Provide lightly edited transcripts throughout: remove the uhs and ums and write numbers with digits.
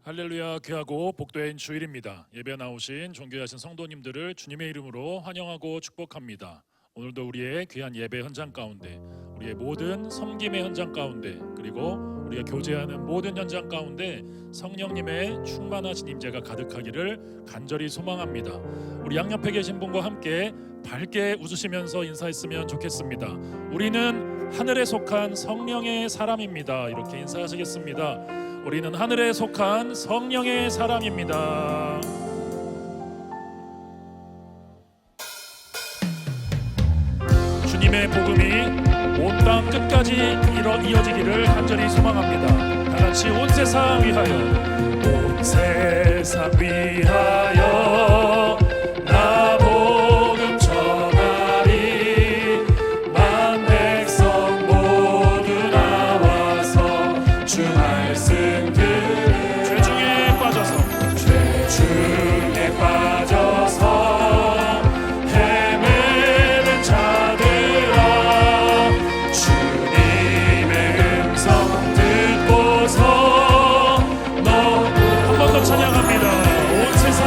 할렐루야, 귀하고 복된 주일입니다. 예배 나오신 존귀하신 성도님들을 주님의 이름으로 환영하고 축복합니다. 오늘도 우리의 귀한 예배 현장 가운데, 우리의 모든 섬김의 현장 가운데, 그리고 우리가 교제하는 모든 현장 가운데 성령님의 충만하신 임재가 가득하기를 간절히 소망합니다. 우리 양옆에 계신 분과 함께 밝게 웃으시면서 인사했으면 좋겠습니다. 우리는 하늘에 속한 성령의 사람입니다. 이렇게 인사하시겠습니다. 우리는 하늘에 속한 성령의 사람입니다. 주님의 복음이 온 땅 끝까지 이어지기를 간절히 소망합니다. 다같이 온 세상 위하여, 온 세상 위하여 나 복음 전하리. 만 백성 모두 나와서 주 말씀 들으라. 죄 중에 빠져서 헤매는 자들아, 주님의 음성 듣고서 너 한 번 더 찬양합니다. 온 세상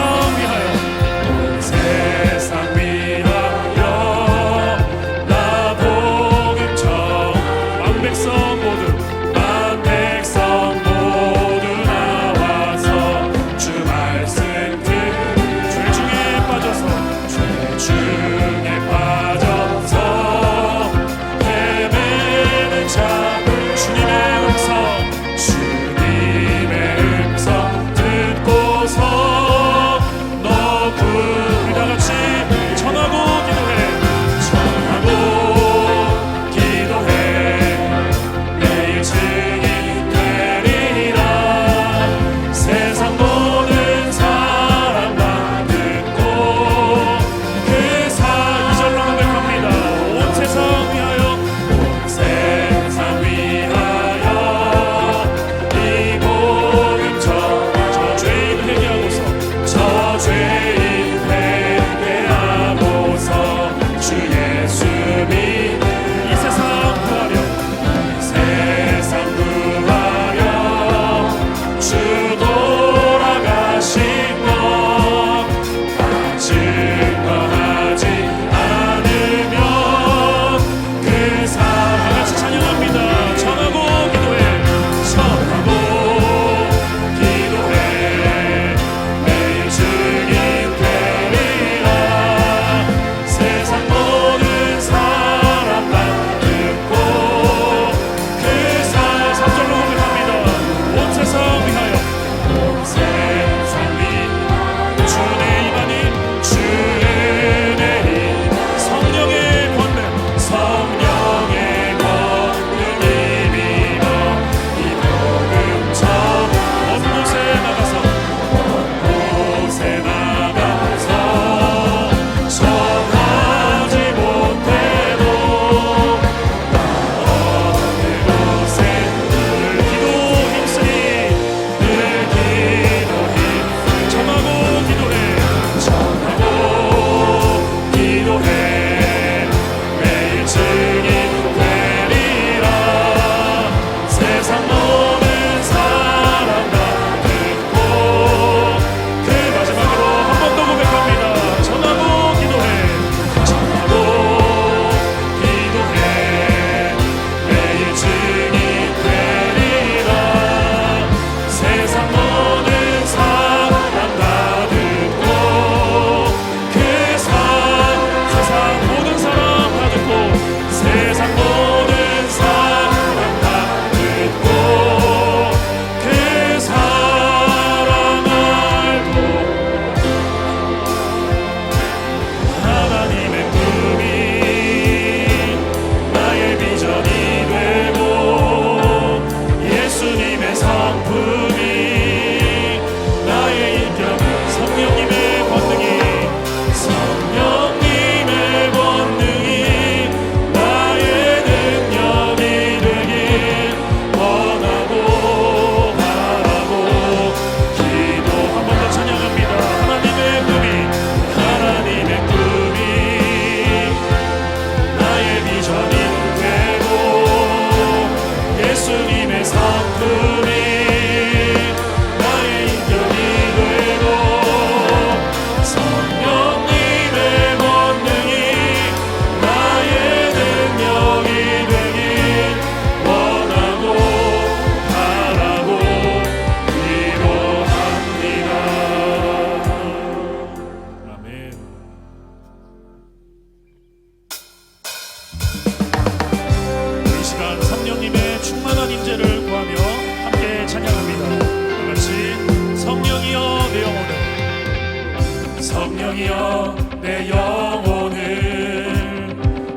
성령이여 내 영혼을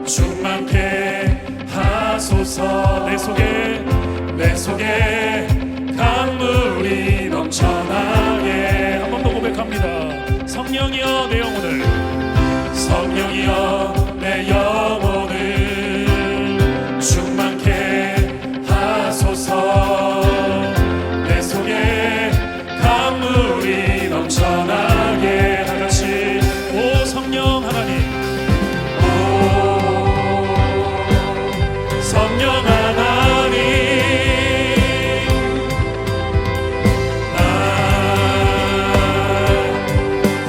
충만케 하소서. 내 속에 강물이 넘쳐나게. 한 번 더 고백합니다. 성령이여 내 영혼을, 성령이여 내 영혼을 충만케 하소서. 내 속에 강물이 넘쳐나게. 다같이 오 성령 하나님, 오 성령 하나님, 날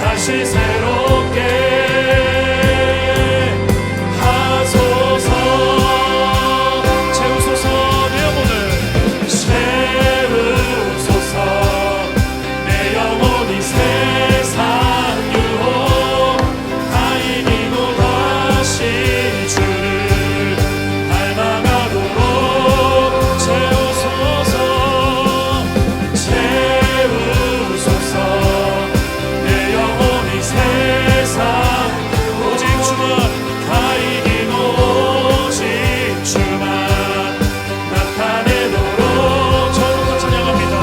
다시 새롭게 하소서. 채우소서 내 영혼을, 채우소서 내 영혼이 세상 유혹 다 이기고 다시 주를 닮아가도록 채우소서. 채우소서 내 영혼이 세상 오직 주만 다 이기고 오직 주만 나타내도록. 저부터 찬양합니다.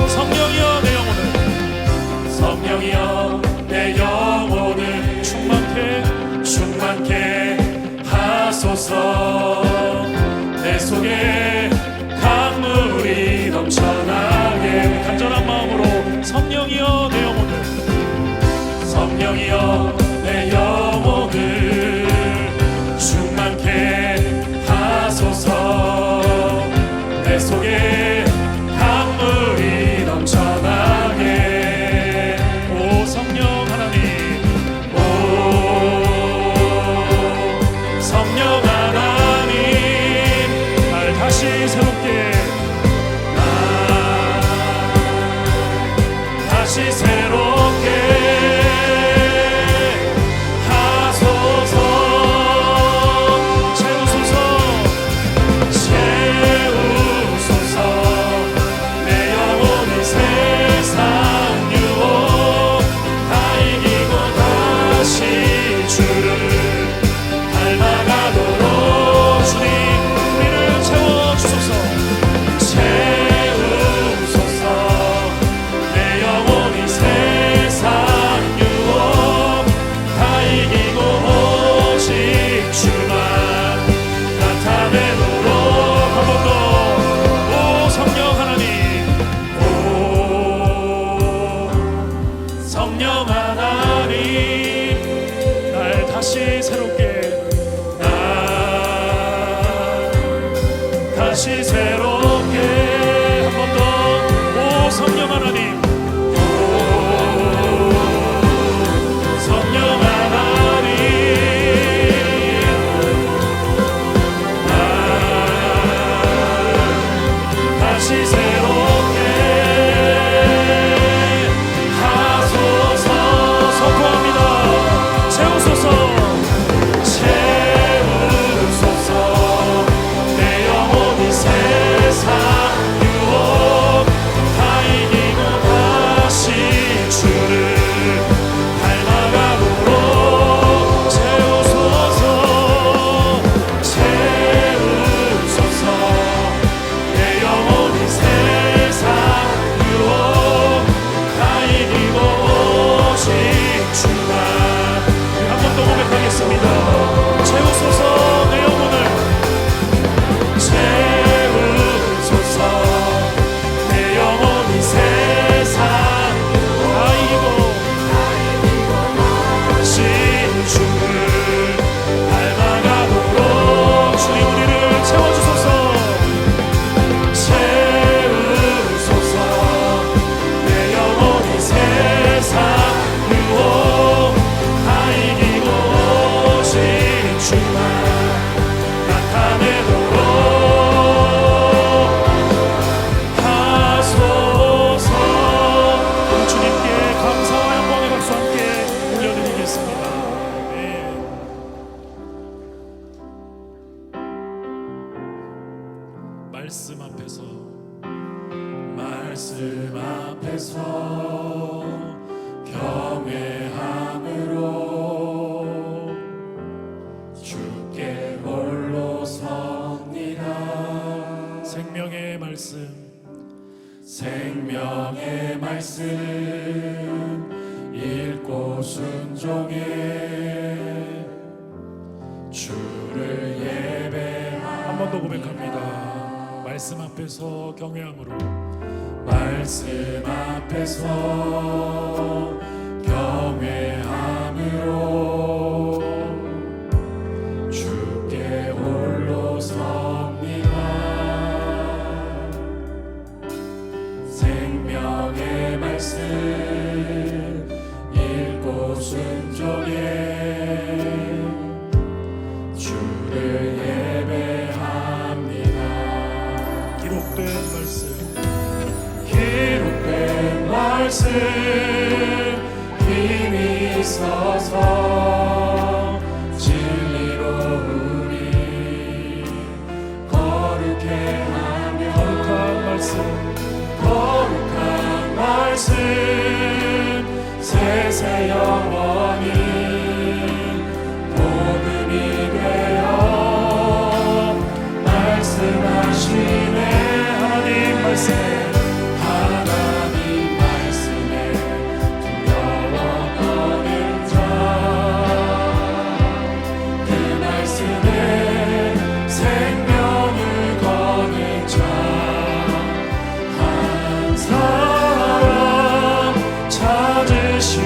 성령이여 내 영혼을, 성령이여 내 영혼을 충만케 하소서. 내 속에 강물이 넘쳐나게. 간절한 마음으로 성령이여 내 영혼을, 성령이여 내 영혼을 충만케 하소서. 내 속에 강물이 넘쳐나게. 오 성령 하나님, 오 성령 하나님, 날 다시 새롭게, 날 다시 새롭게 하소서. 채우소서, 채우소서 내 영혼이 세상 유혹 다 이기고 다시 주를 닮아가도록. 주님 우리를 채워주소서. 채우소서 내 영혼이 세상 유혹 다 이기고 오직 주만 나타내도록. 한 번 더 오 성령 하나님, 오 성령 하나님, 날 다시 새롭게, 날 다시 새롭게. 한 번 더 오 성령 하나님, 오 성령 하나님, 날 다시 새롭게 하소서. 선포합니다. 채우소서, 채우소서 내 영혼이 세상 유혹 다 이기고 다시 주를 닮아가도록. 채우소서, 채우소서 내 영혼이 세상 유혹 다 이기고 오직 주만. 한 번 더 고백하겠습니다. 채우소서 내 영혼을, 채우소서 내 영혼이 세상 다 이기고 다시 주를 닮아가도록. 주님 우리를 채워주소서. 채우소서 내 영혼이 세상 유혹 다 이기고 오직 주만 나타내도록 하소서. 우리 주님께 감사와 영광의 박수 함께 올려드리겠습니다. 아멘. 말씀 앞에서 경외함으로 생명의 말씀 생명의 말씀 읽고 순종해 주를 예배하며 한 번 더 고백합니다. 말씀 앞에서 경외함으로 말씀 앞에서 경외함으로 주께 홀로 섭니다. 생명의 말씀 읽고 순종해 주를 예배합니다. 기록된 말씀 기록된 말씀 힘이 있어서 진리로 우리 거룩해 하며 거룩한 말씀 거룩한 말씀 세세 영원히 복음이 되어 말씀하시네. 하나님 말씀 하나님 말씀에 두려워 떠는 자 그 말씀에 생명을 거는 자 한 사람 찾으시는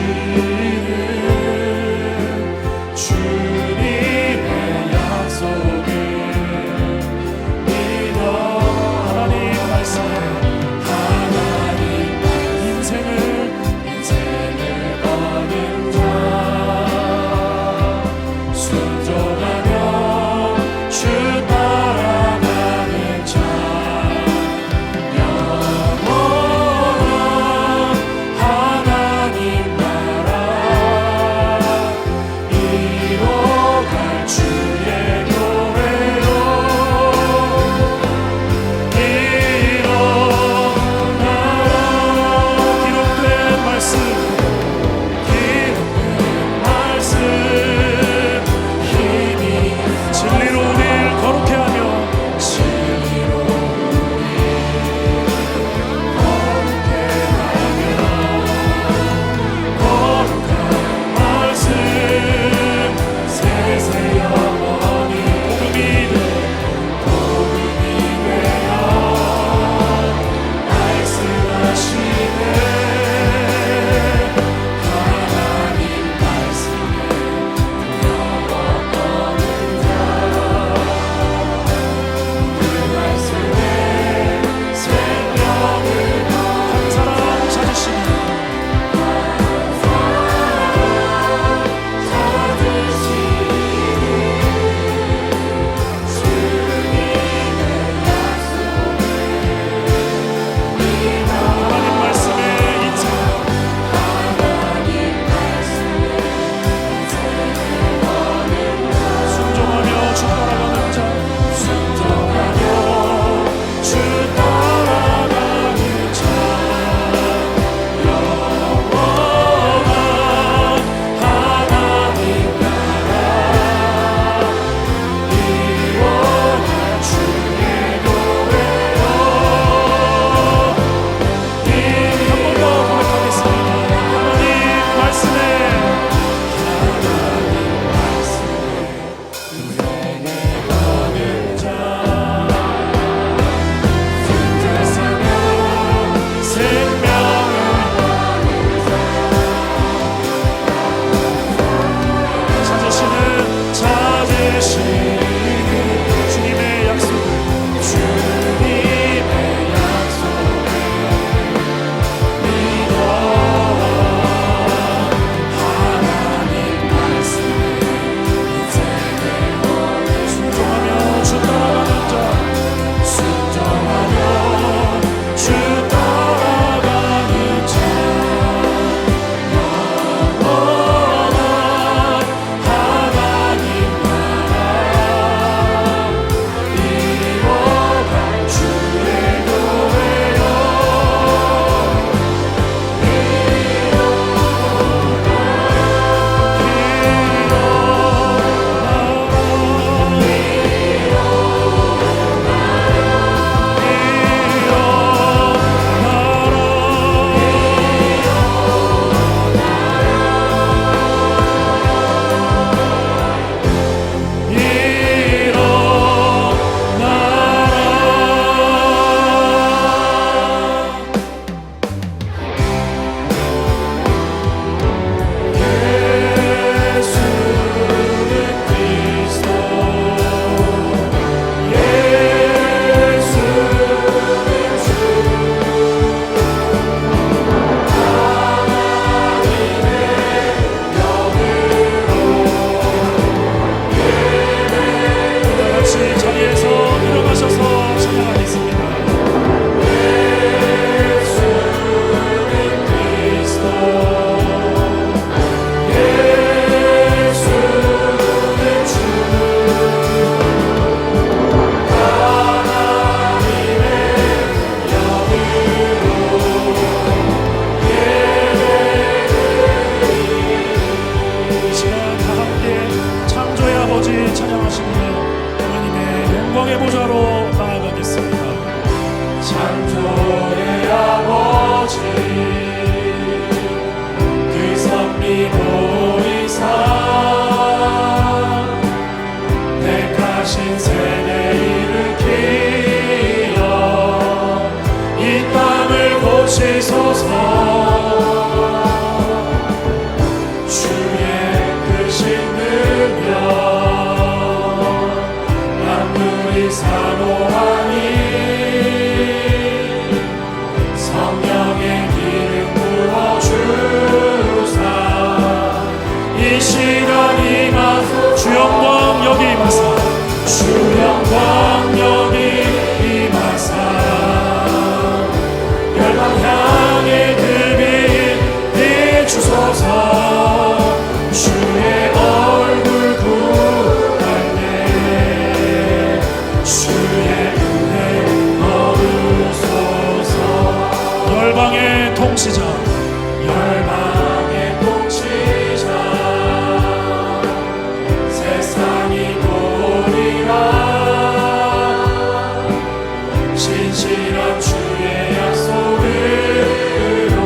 통치자 열방의 통치자 세상이 보리라 진실한 주의 약속으로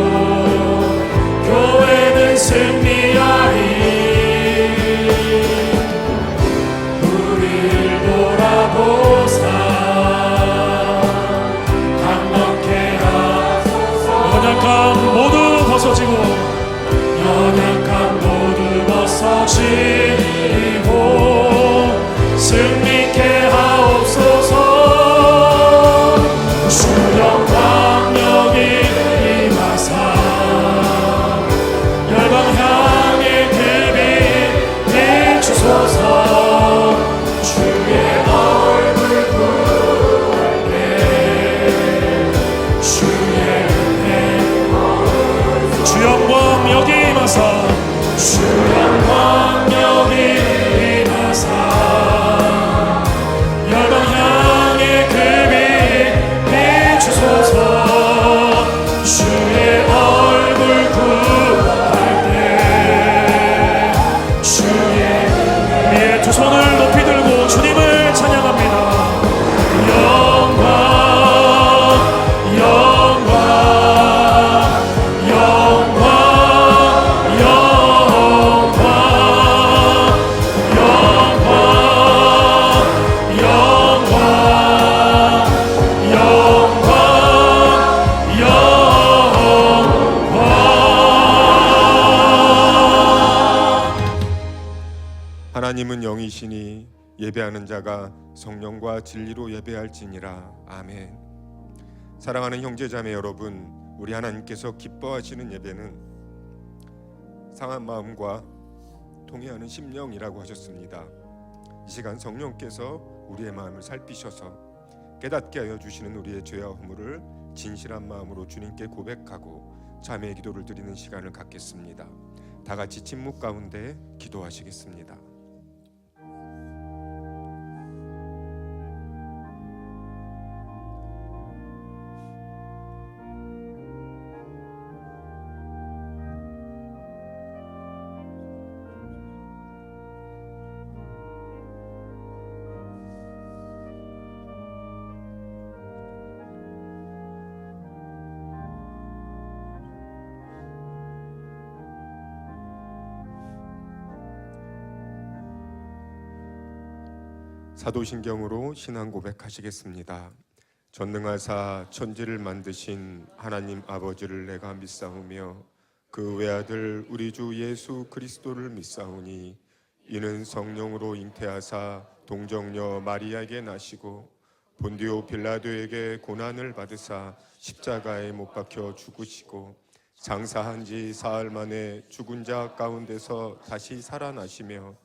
교회는 승리하리 우리를 돌아보사 강건케 하소서 연약함 모두 벗어지고 연약함 모두 벗어지고 승리케 하옵소서 주영 광력이 임하사 열방 향해 그 빛 비추소서 주의 얼굴 구할 때 주의 주영광 여기 임하사 주영광 여기 임하사 열방 향해 그 빛 비추소서 주의 얼굴 구할 때 주의 우리의 두 손을 높이 들고 주님을 찬양합니다. 영광 영광 영광 영광 영광 영광 하나님은 영이시니 예배하는 자가 성령과 진리로 예배할지니라. 아멘. 사랑하는 형제자매 여러분, 우리 하나님께서 기뻐하시는 예배는 상한 마음과 통회하는 심령이라고 하셨습니다. 이 시간 성령께서 우리의 마음을 살피셔서 깨닫게 하여 주시는 우리의 죄와 허물을 진실한 마음으로 주님께 고백하고 자매의 기도를 드리는 시간을 갖겠습니다. 다 같이 침묵 가운데 기도하시겠습니다. 사도신경으로 신앙 고백하시겠습니다. 전능하사 천지를 만드신 하나님 아버지를 내가 믿사오며 그 외아들 우리 주 예수 그리스도를 믿사오니 이는 성령으로 잉태하사 동정녀 마리아에게 나시고 본디오 빌라도에게 고난을 받으사 십자가에 못 박혀 죽으시고 장사한 지 사흘 만에 죽은 자 가운데서 다시 살아나시며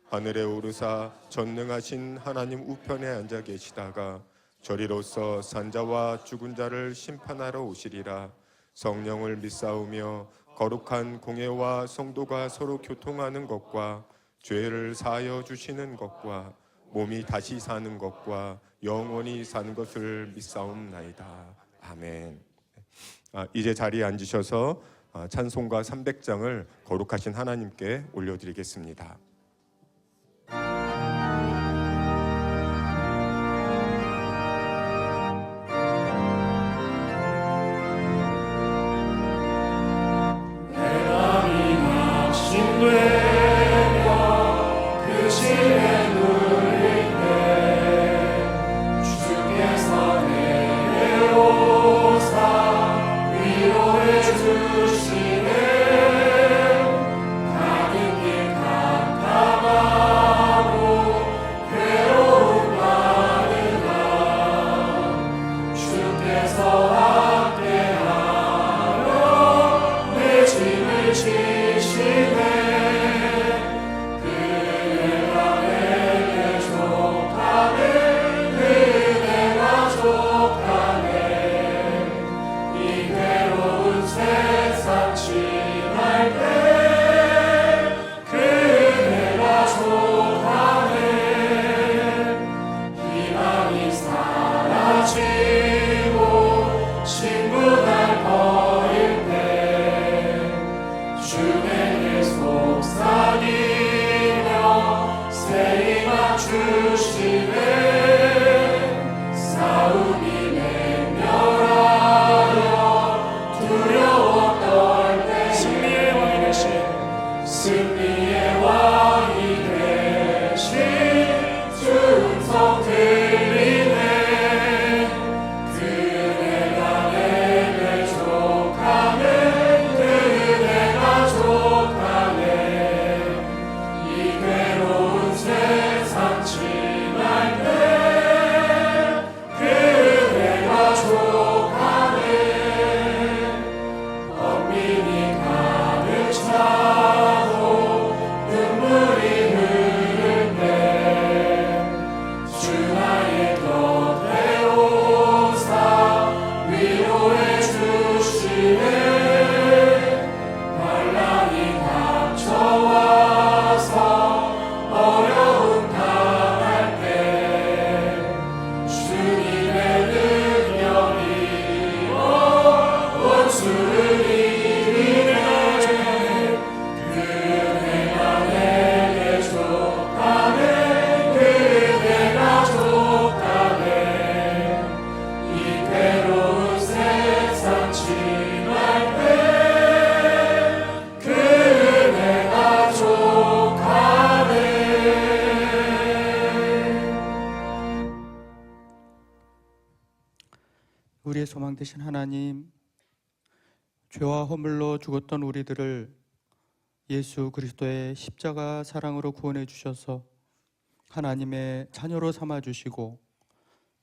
하늘에 오르사 전능하신 하나님 우편에 앉아 계시다가 저리로서 산자와 죽은 자를 심판하러 오시리라. 성령을 믿사오며 거룩한 공회와 성도가 서로 교통하는 것과 죄를 사하여 주시는 것과 몸이 다시 사는 것과 영원히 사는 것을 믿사옵나이다. 아멘. 이제 자리에 앉으셔서 찬송가 300장을 거룩하신 하나님께 올려드리겠습니다. 사라지고 우리의 소망 되신 하나님, 죄와 허물로 죽었던 우리들을 예수 그리스도의 십자가 사랑으로 구원해 주셔서 하나님의 자녀로 삼아 주시고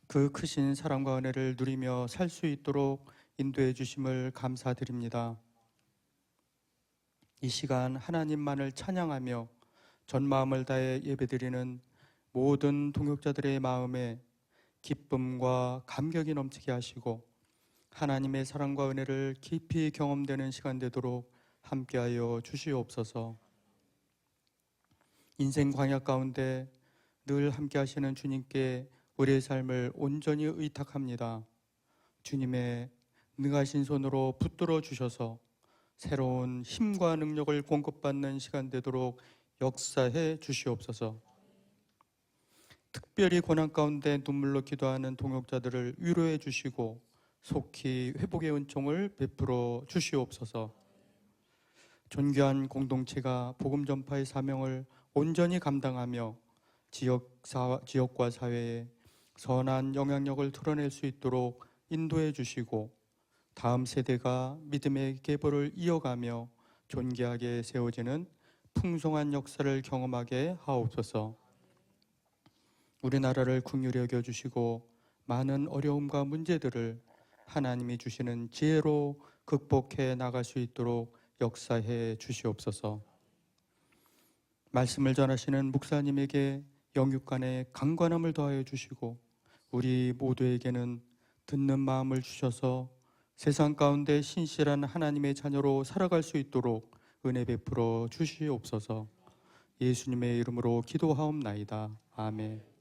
그 크신 사랑과 은혜를 누리며 살 수 있도록 인도해 주심을 감사드립니다. 이 시간 하나님만을 찬양하며 전 마음을 다해 예배드리는 모든 동역자들의 마음에 기쁨과 감격이 넘치게 하시고 하나님의 사랑과 은혜를 깊이 경험되는 시간 되도록 함께하여 주시옵소서. 인생 광야 가운데 늘 함께하시는 주님께 우리의 삶을 온전히 의탁합니다. 주님의 능하신 손으로 붙들어 주셔서 새로운 힘과 능력을 공급받는 시간 되도록 역사해 주시옵소서. 특별히 고난 가운데 눈물로 기도하는 동역자들을 위로해 주시고 속히 회복의 은총을 베풀어 주시옵소서. 존귀한 공동체가 복음 전파의 사명을 온전히 감당하며 지역과 사회에 선한 영향력을 드러낼 수 있도록 인도해 주시고 다음 세대가 믿음의 계보를 이어가며 존귀하게 세워지는 풍성한 역사를 경험하게 하옵소서. 우리나라를 긍휼히 여겨주시고 많은 어려움과 문제들을 하나님이 주시는 지혜로 극복해 나갈 수 있도록 역사해 주시옵소서. 말씀을 전하시는 목사님에게 영육간의 강관함을 더하여 주시고 우리 모두에게는 듣는 마음을 주셔서 세상 가운데 신실한 하나님의 자녀로 살아갈 수 있도록 은혜 베풀어 주시옵소서. 예수님의 이름으로 기도하옵나이다. 아멘.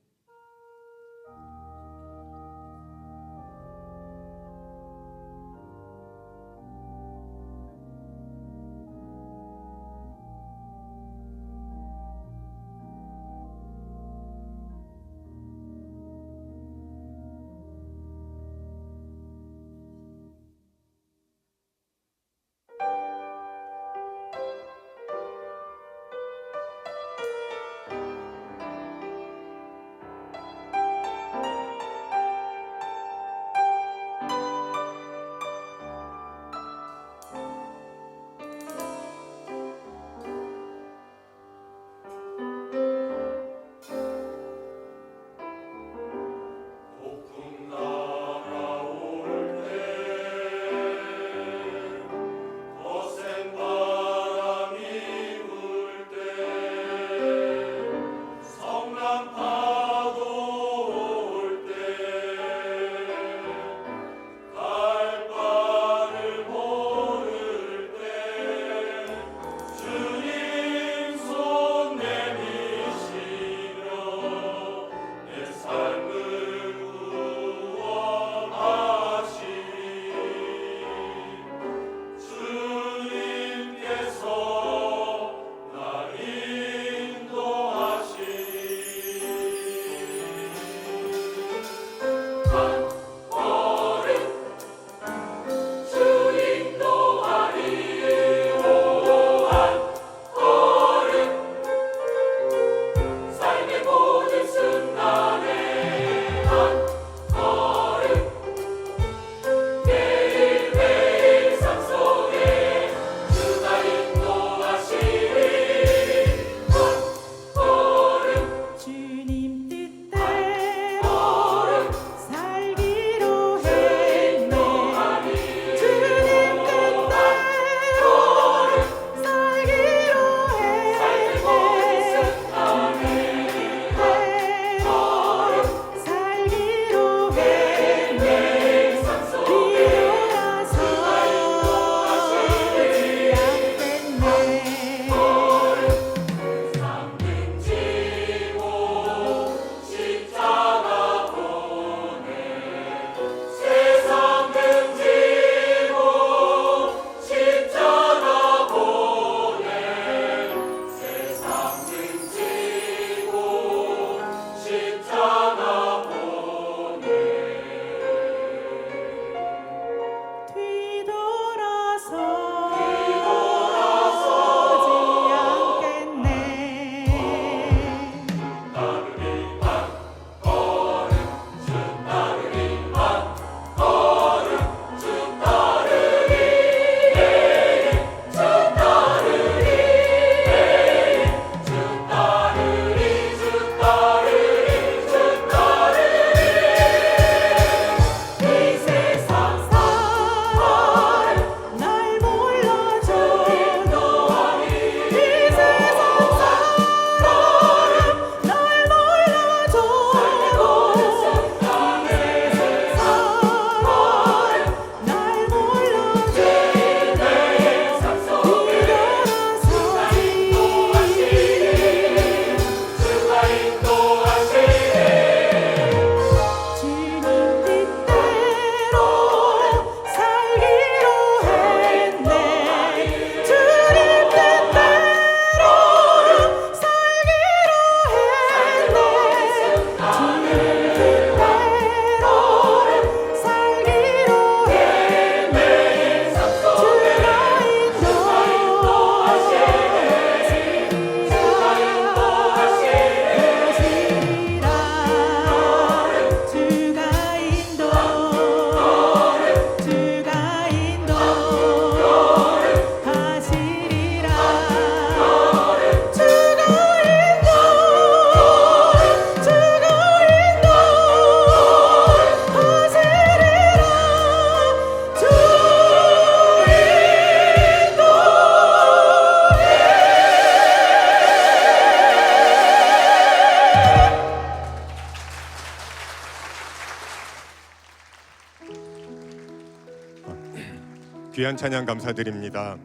귀한 찬양 감사드립니다.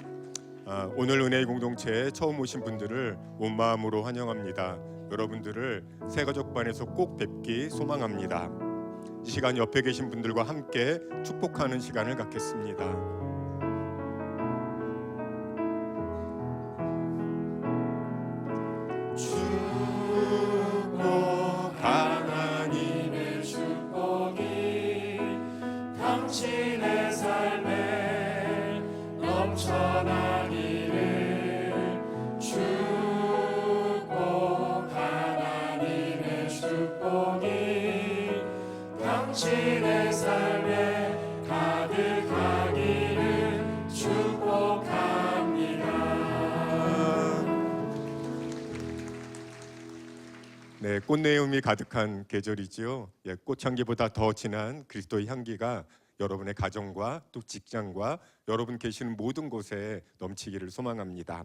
오늘 은혜의 공동체에 처음 오신 분들을 온 마음으로 환영합니다. 여러분들을 새가족반에서 꼭 뵙기 소망합니다. 이 시간 옆에 계신 분들과 함께 축복하는 시간을 갖겠습니다. 축복 하나님의 축복이 당신의 삶에 넘쳐나기를. 축복 하나님의 축복이 당신의 삶에 가득하기를 축복합니다. 네, 꽃내음이 가득한 계절이지요. 꽃향기보다 더 진한 그리스도의 향기가 여러분의 가정과 또 직장과 여러분 계시는 모든 곳에 넘치기를 소망합니다.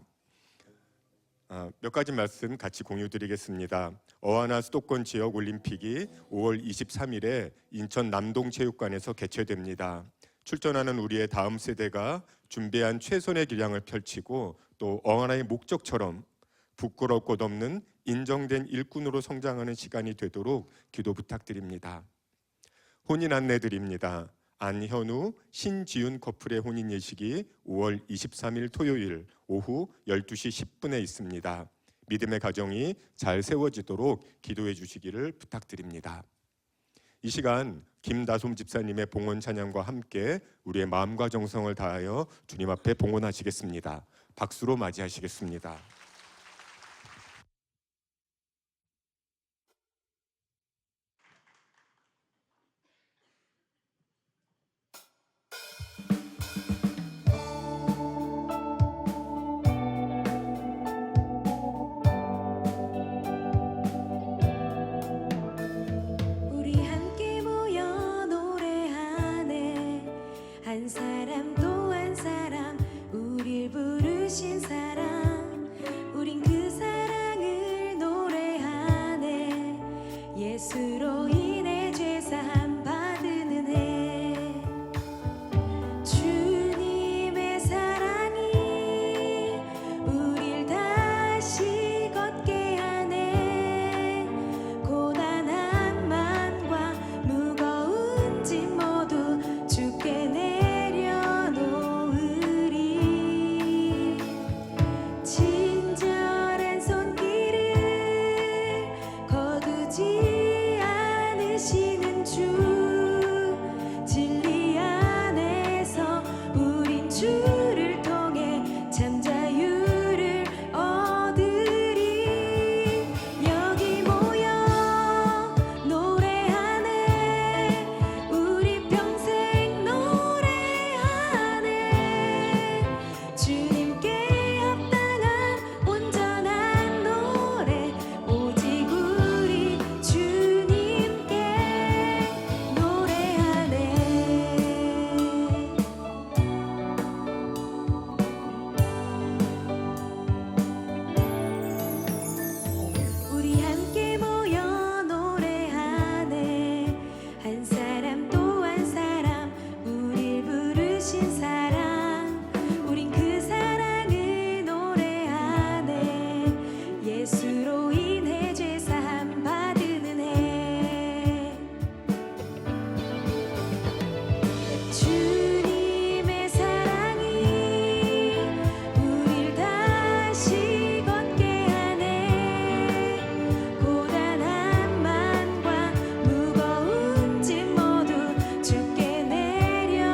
몇 가지 말씀 같이 공유드리겠습니다. 어하나 수도권 지역 올림픽이 5월 23일에 인천 남동체육관에서 개최됩니다. 출전하는 우리의 다음 세대가 준비한 최선의 기량을 펼치고 또 어하나의 목적처럼 부끄러울 것 없는 인정된 일꾼으로 성장하는 시간이 되도록 기도 부탁드립니다. 혼인 안내드립니다. 안현우, 신지윤 커플의 혼인 예식이 5월 23일 토요일 오후 12시 10분에 있습니다. 믿음의 가정이 잘 세워지도록 기도해 주시기를 부탁드립니다. 이 시간 김다솜 집사님의 봉헌 찬양과 함께 우리의 마음과 정성을 다하여 주님 앞에 봉헌하시겠습니다. 박수로 맞이하시겠습니다. 우리 함께 모여 노래하네. 한 사람 또 한 사람 우릴 부르신 사랑. 우린 그 사랑을 노래하네. 예수로 인해 죄사함 받은 은혜. 주님의 사랑이 우릴 다시 걷게 하네. 고단한 맘과 무거운 짐 모두 주께 내려놓으리. 친절한 손길을 거두지 않으시는 주. 진리 안에서 우린 주를 통해 참 자유를 얻으리. 여기 모여 노래하네. 우리 평생 노래하네. 주님께 합당한 온전한 노래. 오직 우리 주님께 노래하네. 우리 함께 모여 노래하네. 한 사람 또 한 사람 우릴 부르신 사랑. 우린 그 사랑을 노래하네. 예수로 인해 죄사함 받은 은혜. 주님의 사랑이 우릴 다시 걷게 하네. 고단한 맘과 무거운 짐 모두 주께 내려놓으리.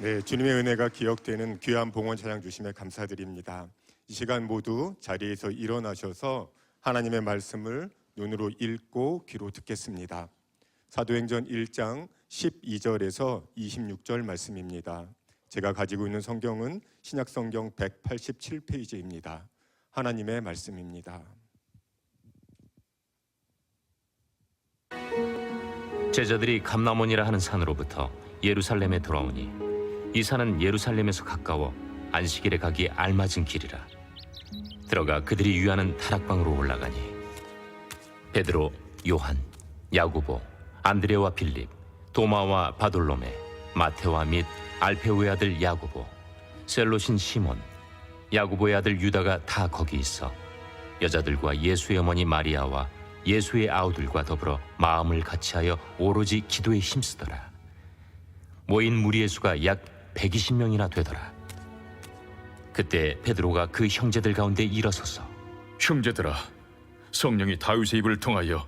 네, 주님의 은혜가 기억되는 귀한 봉헌 찬양 주심에 감사드립니다. 이 시간 모두 자리에서 일어나셔서 하나님의 말씀을 눈으로 읽고 귀로 듣겠습니다. 사도행전 1장 12절에서 26절 말씀입니다. 제가 가지고 있는 성경은 신약성경 187페이지입니다. 하나님의 말씀입니다. 제자들이 감람원이라 하는 산으로부터 예루살렘에 돌아오니 이 산은 예루살렘에서 가까워 안식일에 가기에 알맞은 길이라. 들어가 그들이 유하는 다락방으로 올라가니 베드로, 요한, 야고보, 안드레와 빌립, 도마와 바돌로메, 마테와 및 알페오의 아들 야고보, 셀롯인 시몬, 야고보의 아들 유다가 다 거기 있어 여자들과 예수의 어머니 마리아와 예수의 아우들과 더불어 마음을 같이하여 오로지 기도에 힘쓰더라. 모인 무리의 수가 약 120명이나 되더라. 그때 베드로가 그 형제들 가운데 일어서서 형제들아, 성령이 다윗의 입을 통하여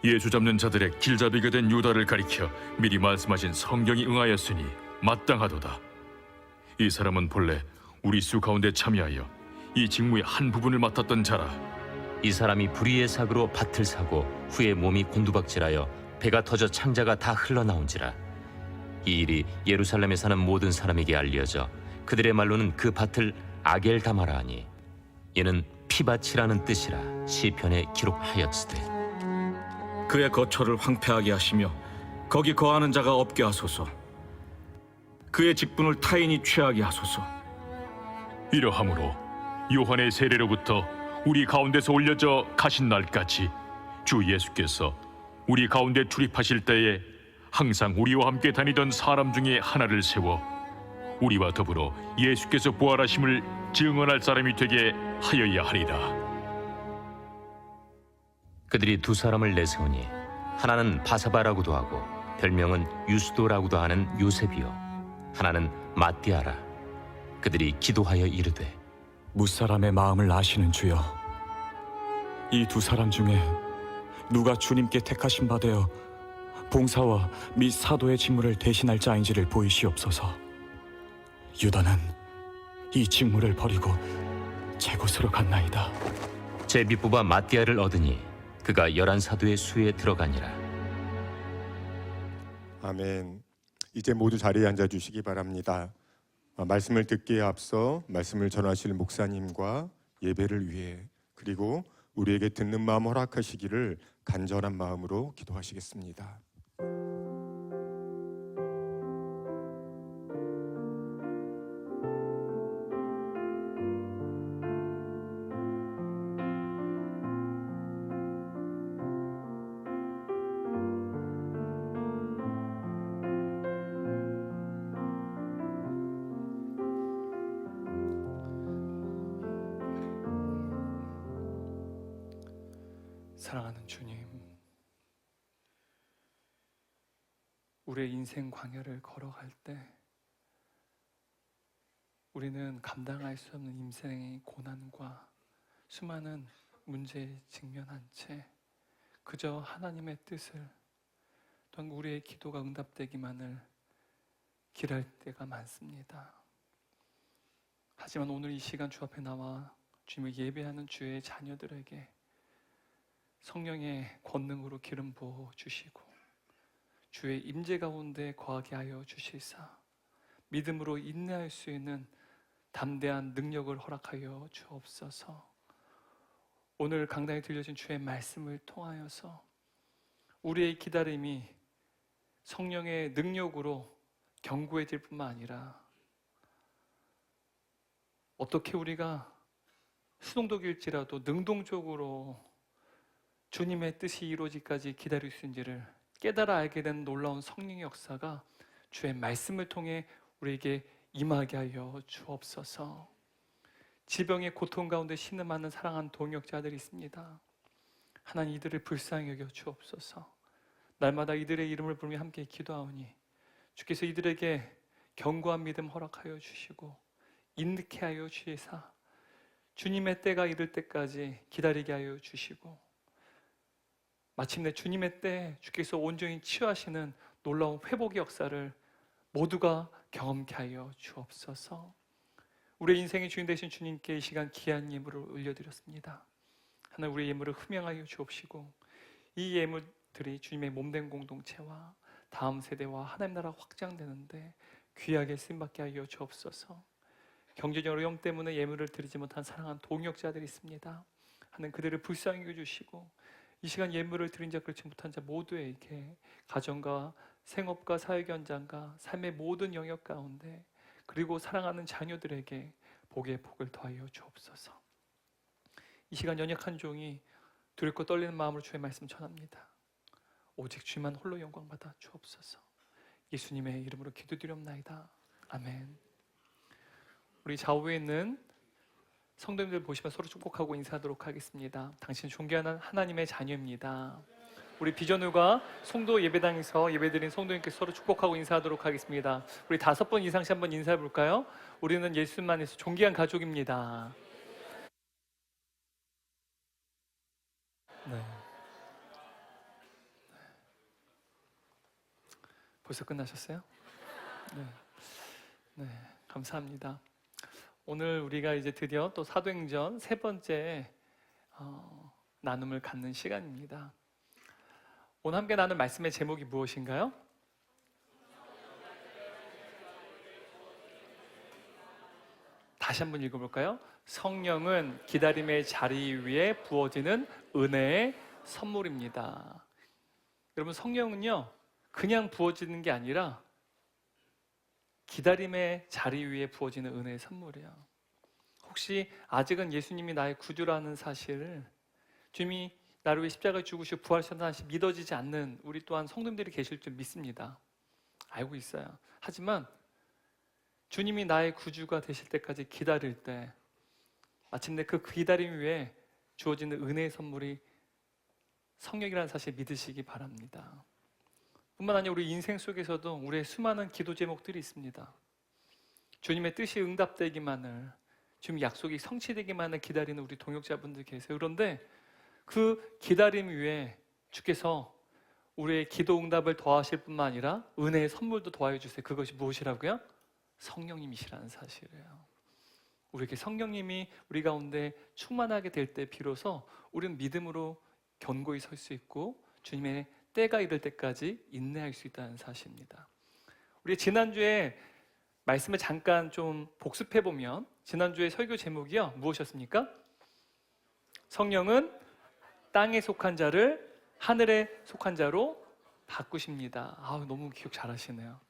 예수 잡는 자들의 길잡이가 된 유다를 가리켜 미리 말씀하신 성경이 응하였으니 마땅하도다. 이 사람은 본래 우리 수 가운데 참여하여 이 직무의 한 부분을 맡았던 자라. 이 사람이 불의의 사고로 밭을 사고 후에 몸이 곤두박질하여 배가 터져 창자가 다 흘러나온지라. 이 일이 예루살렘에 사는 모든 사람에게 알려져 그들의 말로는 그 밭을 아겔다마라 하니 이는 피밭이라는 뜻이라 시편에 기록하였으되 그의 거처를 황폐하게 하시며 거기 거하는 자가 없게 하소서. 그의 직분을 타인이 취하게 하소서. 이러함으로 요한의 세례로부터 우리 가운데서 올려져 가신 날까지 주 예수께서 우리 가운데 출입하실 때에 항상 우리와 함께 다니던 사람 중에 하나를 세워 우리와 더불어 예수께서 부활하심을 증언할 사람이 되게 하여야 하리라. 그들이 두 사람을 내세우니 하나는 바사바라고도 하고 별명은 유스도라고도 하는 요셉이요 하나는 마띠아라. 그들이 기도하여 이르되 무사람의 마음을 아시는 주여, 이 두 사람 중에 누가 주님께 택하신 바 되어 봉사와 및 사도의 직무를 대신할 자인지를 보이시옵소서. 유다는 이 직무를 버리고 제 곳으로 갔나이다. 제비뽑아 마띠아를 얻으니 그가 11사도의 수에 들어가니라. 아멘. 이제 모두 자리에 앉아 주시기 바랍니다. 말씀을 듣기에 앞서 말씀을 전하실 목사님과 예배를 위해 그리고 우리에게 듣는 마음 허락하시기를 간절한 마음으로 기도하시겠습니다. 사랑하는 주님, 우리의 인생 광야를 걸어갈 때 우리는 감당할 수 없는 인생의 고난과 수많은 문제에 직면한 채 그저 하나님의 뜻을 또한 우리의 기도가 응답되기만을 기다릴 때가 많습니다. 하지만 오늘 이 시간 주 앞에 나와 주님을 예배하는 주의 자녀들에게 성령의 권능으로 기름 부어 주시고 주의 임재 가운데 거하게 하여 주시사 믿음으로 인내할 수 있는 담대한 능력을 허락하여 주옵소서. 오늘 강단에 들려진 주의 말씀을 통하여서 우리의 기다림이 성령의 능력으로 견고해질 뿐만 아니라 어떻게 우리가 수동적일지라도 능동적으로 주님의 뜻이 이루어지기까지 기다릴 수 있는지를 깨달아 알게 된 놀라운 성령의 역사가 주의 말씀을 통해 우리에게 임하게 하여 주옵소서. 지병의 고통 가운데 신음하는 사랑하는 동역자들이 있습니다. 하나님 이들을 불쌍히 여겨 주옵소서. 날마다 이들의 이름을 부르며 함께 기도하오니 주께서 이들에게 견고한 믿음 허락하여 주시고 인득해 하여 주시사 주님의 때가 이를 때까지 기다리게 하여 주시고 마침내 주님의 때에 주께서 온전히 치유하시는 놀라운 회복의 역사를 모두가 경험케 하여 주옵소서. 우리 인생의 주인 되신 주님께 이 시간 귀한 예물을 올려드렸습니다. 하나님, 우리 예물을 흠양하여 주옵시고 이 예물들이 주님의 몸된 공동체와 다음 세대와 하나님 나라 확장되는데 귀하게 쓰임받게 하여 주옵소서. 경제적 어려움 때문에 예물을 드리지 못한 사랑하는 동역자들이 있습니다. 하나님, 그들을 불쌍히 여겨주시고 이 시간 예물을 드린 자 그렇지 못한 자 모두에게 가정과 생업과 사회 현장과 삶의 모든 영역 가운데 그리고 사랑하는 자녀들에게 복의 복을 더하여 주옵소서. 이 시간 연약한 종이 두렵고 떨리는 마음으로 주의 말씀 전합니다. 오직 주만 홀로 영광 받아 주옵소서. 예수님의 이름으로 기도드리옵나이다. 아멘. 우리 좌우에 있는 성도님들 보시면 서로 축복하고 인사하도록 하겠습니다. 당신 존귀하는 하나님의 자녀입니다. 우리 비전우가 송도 예배당에서 예배드린 성도님께 서로 축복하고 인사하도록 하겠습니다. 우리 5번 이상씩 한번 인사해 볼까요? 우리는 예수만에서 존귀한 가족입니다. 네. 벌써 끝나셨어요? 네. 네, 감사합니다. 오늘 우리가 이제 드디어 또 사도행전 3번째 나눔을 갖는 시간입니다. 오늘 함께 나눌 말씀의 제목이 무엇인가요? 다시 한번 읽어볼까요? 성령은 기다림의 자리 위에 부어지는 은혜의 선물입니다. 여러분, 성령은요 그냥 부어지는 게 아니라 기다림의 자리 위에 부어지는 은혜의 선물이에요. 혹시 아직은 예수님이 나의 구주라는 사실을, 주님이 나를 위해 십자가에 죽으시고 부활하셨다는 사실이 믿어지지 않는 우리 또한 성도님들이 계실 줄 믿습니다. 알고 있어요. 하지만 주님이 나의 구주가 되실 때까지 기다릴 때 마침내 그 기다림 위에 주어지는 은혜의 선물이 성령이라는 사실을 믿으시기 바랍니다. 뿐만 아니라 우리 인생 속에서도 우리의 수많은 기도 제목들이 있습니다. 주님의 뜻이 응답되기만을, 주님의 약속이 성취되기만을 기다리는 우리 동역자분들 계세요. 그런데 그 기다림 위에 주께서 우리의 기도 응답을 더하실 뿐만 아니라 은혜의 선물도 더하여 주세요. 그것이 무엇이라고요? 성령님이시라는 사실이에요. 우리에게 성령님이 우리 가운데 충만하게 될 때 비로소 우리는 믿음으로 견고히 설 수 있고 주님의 때가 이를 때까지 인내할 수 있다는 사실입니다. 우리 지난주에 말씀을 잠깐 좀 복습해 보면 지난주에 설교 제목이요 무엇이었습니까? 성령은 땅에 속한 자를 하늘에 속한 자로 바꾸십니다. 너무 기억 잘하시네요.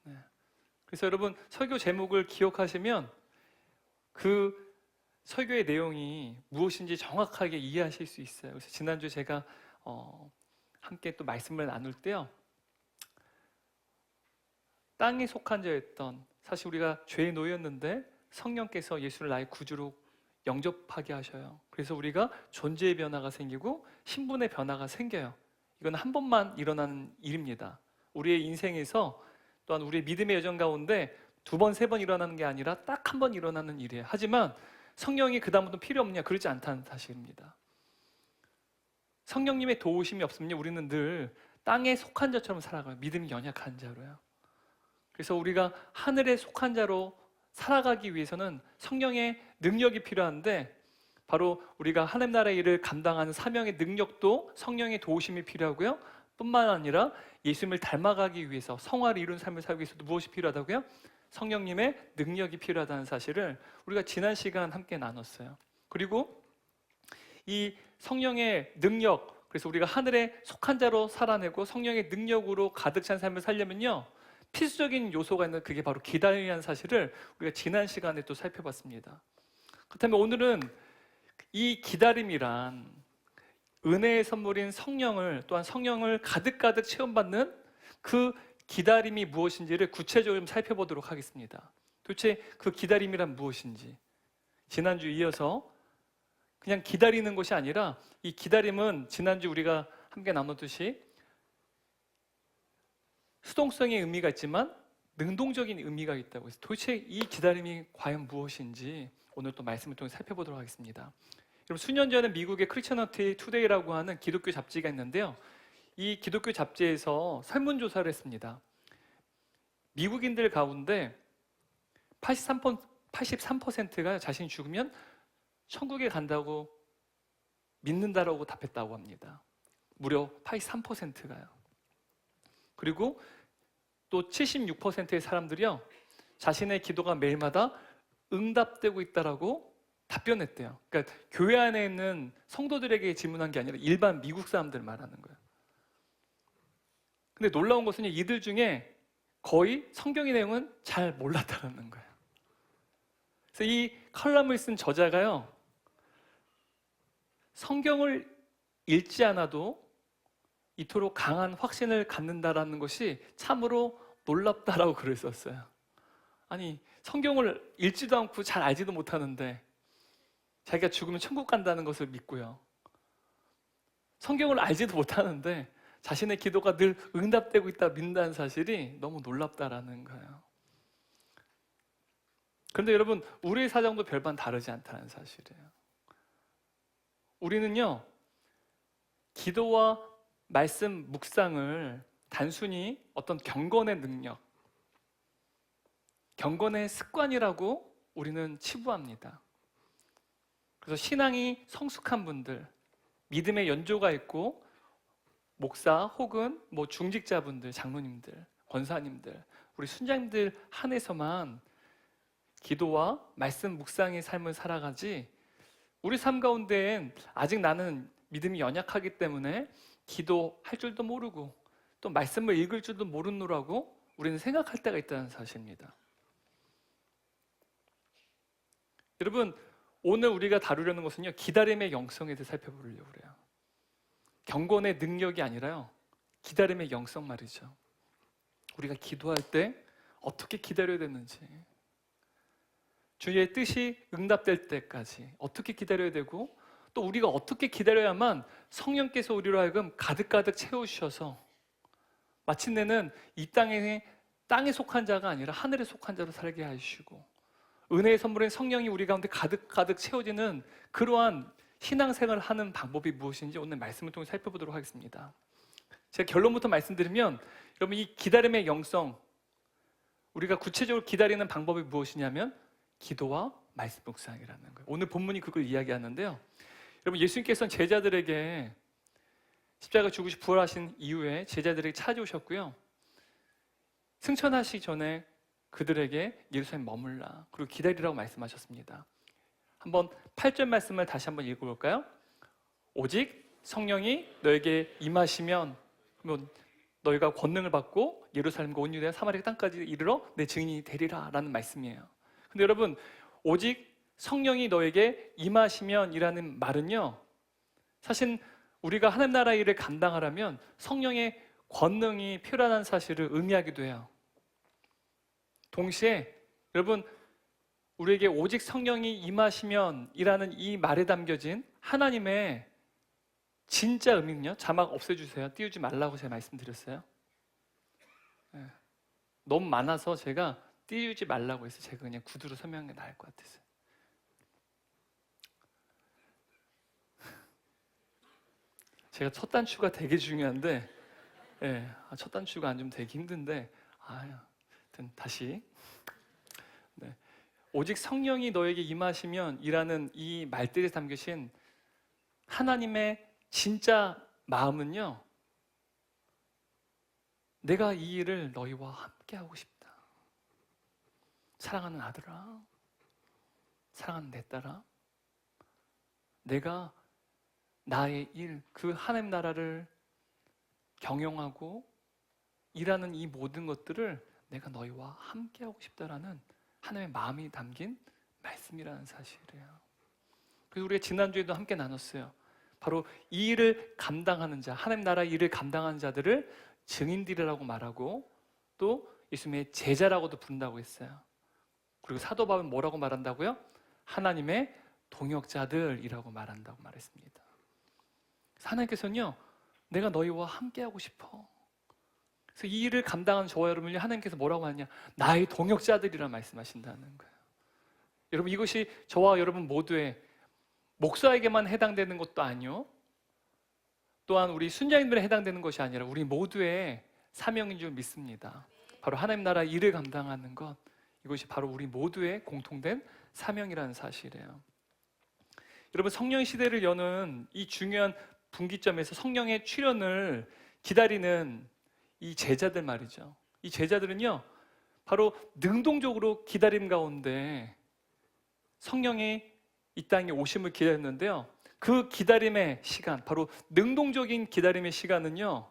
네. 그래서 여러분, 설교 제목을 기억하시면 그 설교의 내용이 무엇인지 정확하게 이해하실 수 있어요. 그래서 지난주에 제가 함께 또 말씀을 나눌 때요, 땅에 속한 자였던, 사실 우리가 죄에 놓였는데 성령께서 예수를 나의 구주로 영접하게 하셔요. 그래서 우리가 존재의 변화가 생기고 신분의 변화가 생겨요. 이건 한 번만 일어나는 일입니다. 우리의 인생에서 또한 우리의 믿음의 여정 가운데 2번, 3번 일어나는 게 아니라 딱 한 번 일어나는 일이에요. 하지만 성령이 그 다음부터 필요 없느냐? 그렇지 않다는 사실입니다. 성령님의 도우심이 없으면 우리는 늘 땅에 속한 자처럼 살아가요. 믿음이 연약한 자로요. 그래서 우리가 하늘에 속한 자로 살아가기 위해서는 성령의 능력이 필요한데, 바로 우리가 하나님 나라의 일을 감당하는 사명의 능력도 성령의 도우심이 필요하고요, 뿐만 아니라 예수님을 닮아가기 위해서 성화를 이룬 삶을 살기 위해서도 무엇이 필요하다고요? 성령님의 능력이 필요하다는 사실을 우리가 지난 시간 함께 나눴어요. 그리고 이 성령의 능력, 그래서 우리가 하늘에 속한 자로 살아내고 성령의 능력으로 가득 찬 삶을 살려면요, 필수적인 요소가 있는, 그게 바로 기다림이라는 사실을 우리가 지난 시간에 또 살펴봤습니다. 그렇다면 오늘은 이 기다림이란 은혜의 선물인 성령을, 또한 성령을 가득가득 체험받는 그 기다림이 무엇인지를 구체적으로 좀 살펴보도록 하겠습니다. 도대체 그 기다림이란 무엇인지, 지난주 이어서 그냥 기다리는 것이 아니라 이 기다림은 지난주 우리가 함께 나눴듯이 수동성의 의미가 있지만 능동적인 의미가 있다고 해서 도대체 이 기다림이 과연 무엇인지 오늘 또 말씀을 통해 살펴보도록 하겠습니다. 여러분, 수년 전에 미국의 크리스천어티 투데이라고 하는 기독교 잡지가 있는데요, 이 기독교 잡지에서 설문조사를 했습니다. 미국인들 가운데 83%가 자신이 죽으면 천국에 간다고 믿는다라고 답했다고 합니다. 무려 83%가요. 그리고 또 76%의 사람들이요, 자신의 기도가 매일마다 응답되고 있다라고 답변했대요. 그러니까 교회 안에 있는 성도들에게 질문한 게 아니라 일반 미국 사람들 말하는 거예요. 근데 놀라운 것은 이들 중에 거의 성경의 내용은 잘 몰랐다는 거예요. 그래서 이 칼럼을 쓴 저자가요, 성경을 읽지 않아도 이토록 강한 확신을 갖는다라는 것이 참으로 놀랍다라고 글을 썼어요. 아니, 성경을 읽지도 않고 잘 알지도 못하는데 자기가 죽으면 천국 간다는 것을 믿고요, 성경을 알지도 못하는데 자신의 기도가 늘 응답되고 있다 믿는다는 사실이 너무 놀랍다라는 거예요. 그런데 여러분, 우리의 사정도 별반 다르지 않다는 사실이에요. 우리는요, 기도와 말씀 묵상을 단순히 어떤 경건의 능력, 경건의 습관이라고 우리는 치부합니다. 그래서 신앙이 성숙한 분들, 믿음의 연조가 있고 목사 혹은 중직자분들, 장로님들, 권사님들, 우리 순장님들 한해서만 기도와 말씀 묵상의 삶을 살아가지, 우리 삶 가운데엔 아직 나는 믿음이 연약하기 때문에 기도할 줄도 모르고 또 말씀을 읽을 줄도 모르노라고 우리는 생각할 때가 있다는 사실입니다. 여러분, 오늘 우리가 다루려는 것은요, 기다림의 영성에 대해 살펴보려고 그래요. 경건의 능력이 아니라요, 기다림의 영성 말이죠. 우리가 기도할 때 어떻게 기다려야 되는지, 주의 뜻이 응답될 때까지 어떻게 기다려야 되고, 또 우리가 어떻게 기다려야만 성령께서 우리로 하여금 가득가득 채우셔서 마침내는 이 땅에 속한 자가 아니라 하늘에 속한 자로 살게 하시고, 은혜의 선물인 성령이 우리 가운데 가득가득 채워지는 그러한 신앙생활을 하는 방법이 무엇인지 오늘 말씀을 통해 살펴보도록 하겠습니다. 제가 결론부터 말씀드리면, 여러분, 이 기다림의 영성, 우리가 구체적으로 기다리는 방법이 무엇이냐면 기도와 말씀 묵상이라는 거예요. 오늘 본문이 그걸 이야기하는데요, 여러분, 예수님께서는 제자들에게 십자가 죽으시 부활하신 이후에 제자들에게 찾아오셨고요, 승천하시기 전에 그들에게 예루살렘 머물라, 그리고 기다리라고 말씀하셨습니다. 한번 8절 말씀을 다시 한번 읽어볼까요? 오직 성령이 너에게 임하시면 너희가 권능을 받고 예루살렘과 온 유대와 사마리아 땅까지 이르러 내 증인이 되리라 라는 말씀이에요. 근데 여러분, 오직 성령이 너에게 임하시면 이라는 말은요, 사실 우리가 하나님 나라 일을 감당하려면 성령의 권능이 필요하다는 사실을 의미하기도 해요. 동시에 여러분, 우리에게 오직 성령이 임하시면 이라는 이 말에 담겨진 하나님의 진짜 의미는요, 자막 없애주세요. 띄우지 말라고 제가 말씀드렸어요. 너무 많아서 제가 띄우지 말라고 해서 제가 그냥 구두로 설명한 게 나을 것 같았어요. 제가 첫 단추가 되게 중요한데, 첫 단추가 안 주면 되게 힘든데, 하여튼 다시. 오직 성령이 너에게 임하시면 이라는 이 말들에 담겨진 하나님의 진짜 마음은요, 내가 이 일을 너희와 함께 하고 싶다. 사랑하는 아들아, 사랑하는 내 딸아, 내가 나의 일, 그 하나님 나라를 경영하고 일하는 이 모든 것들을 내가 너희와 함께 하고 싶다라는 하나님의 마음이 담긴 말씀이라는 사실이에요. 그래서 우리가 지난주에도 함께 나눴어요. 바로 이 일을 감당하는 자, 하나님 나라 일을 감당하는 자들을 증인들이라고 말하고, 또 예수님의 제자라고도 부른다고 했어요. 그리고 사도 바울은 뭐라고 말한다고요? 하나님의 동역자들이라고 말한다고 말했습니다. 하나님께서는요, 내가 너희와 함께하고 싶어. 그래서 이 일을 감당하는 저와 여러분을 하나님께서 뭐라고 하느냐? 나의 동역자들이라 말씀하신다는 거예요. 여러분, 이것이 저와 여러분 모두의 목사에게만 해당되는 것도 아니요, 또한 우리 순장님들에 해당되는 것이 아니라 우리 모두의 사명인 줄 믿습니다. 바로 하나님 나라 일을 감당하는 것, 이것이 바로 우리 모두의 공통된 사명이라는 사실이에요. 여러분, 성령 시대를 여는 이 중요한 분기점에서 성령의 출현을 기다리는 이 제자들 말이죠. 이 제자들은요, 바로 능동적으로 기다림 가운데 성령의 이 땅에 오심을 기다렸는데요. 그 기다림의 시간, 바로 능동적인 기다림의 시간은요,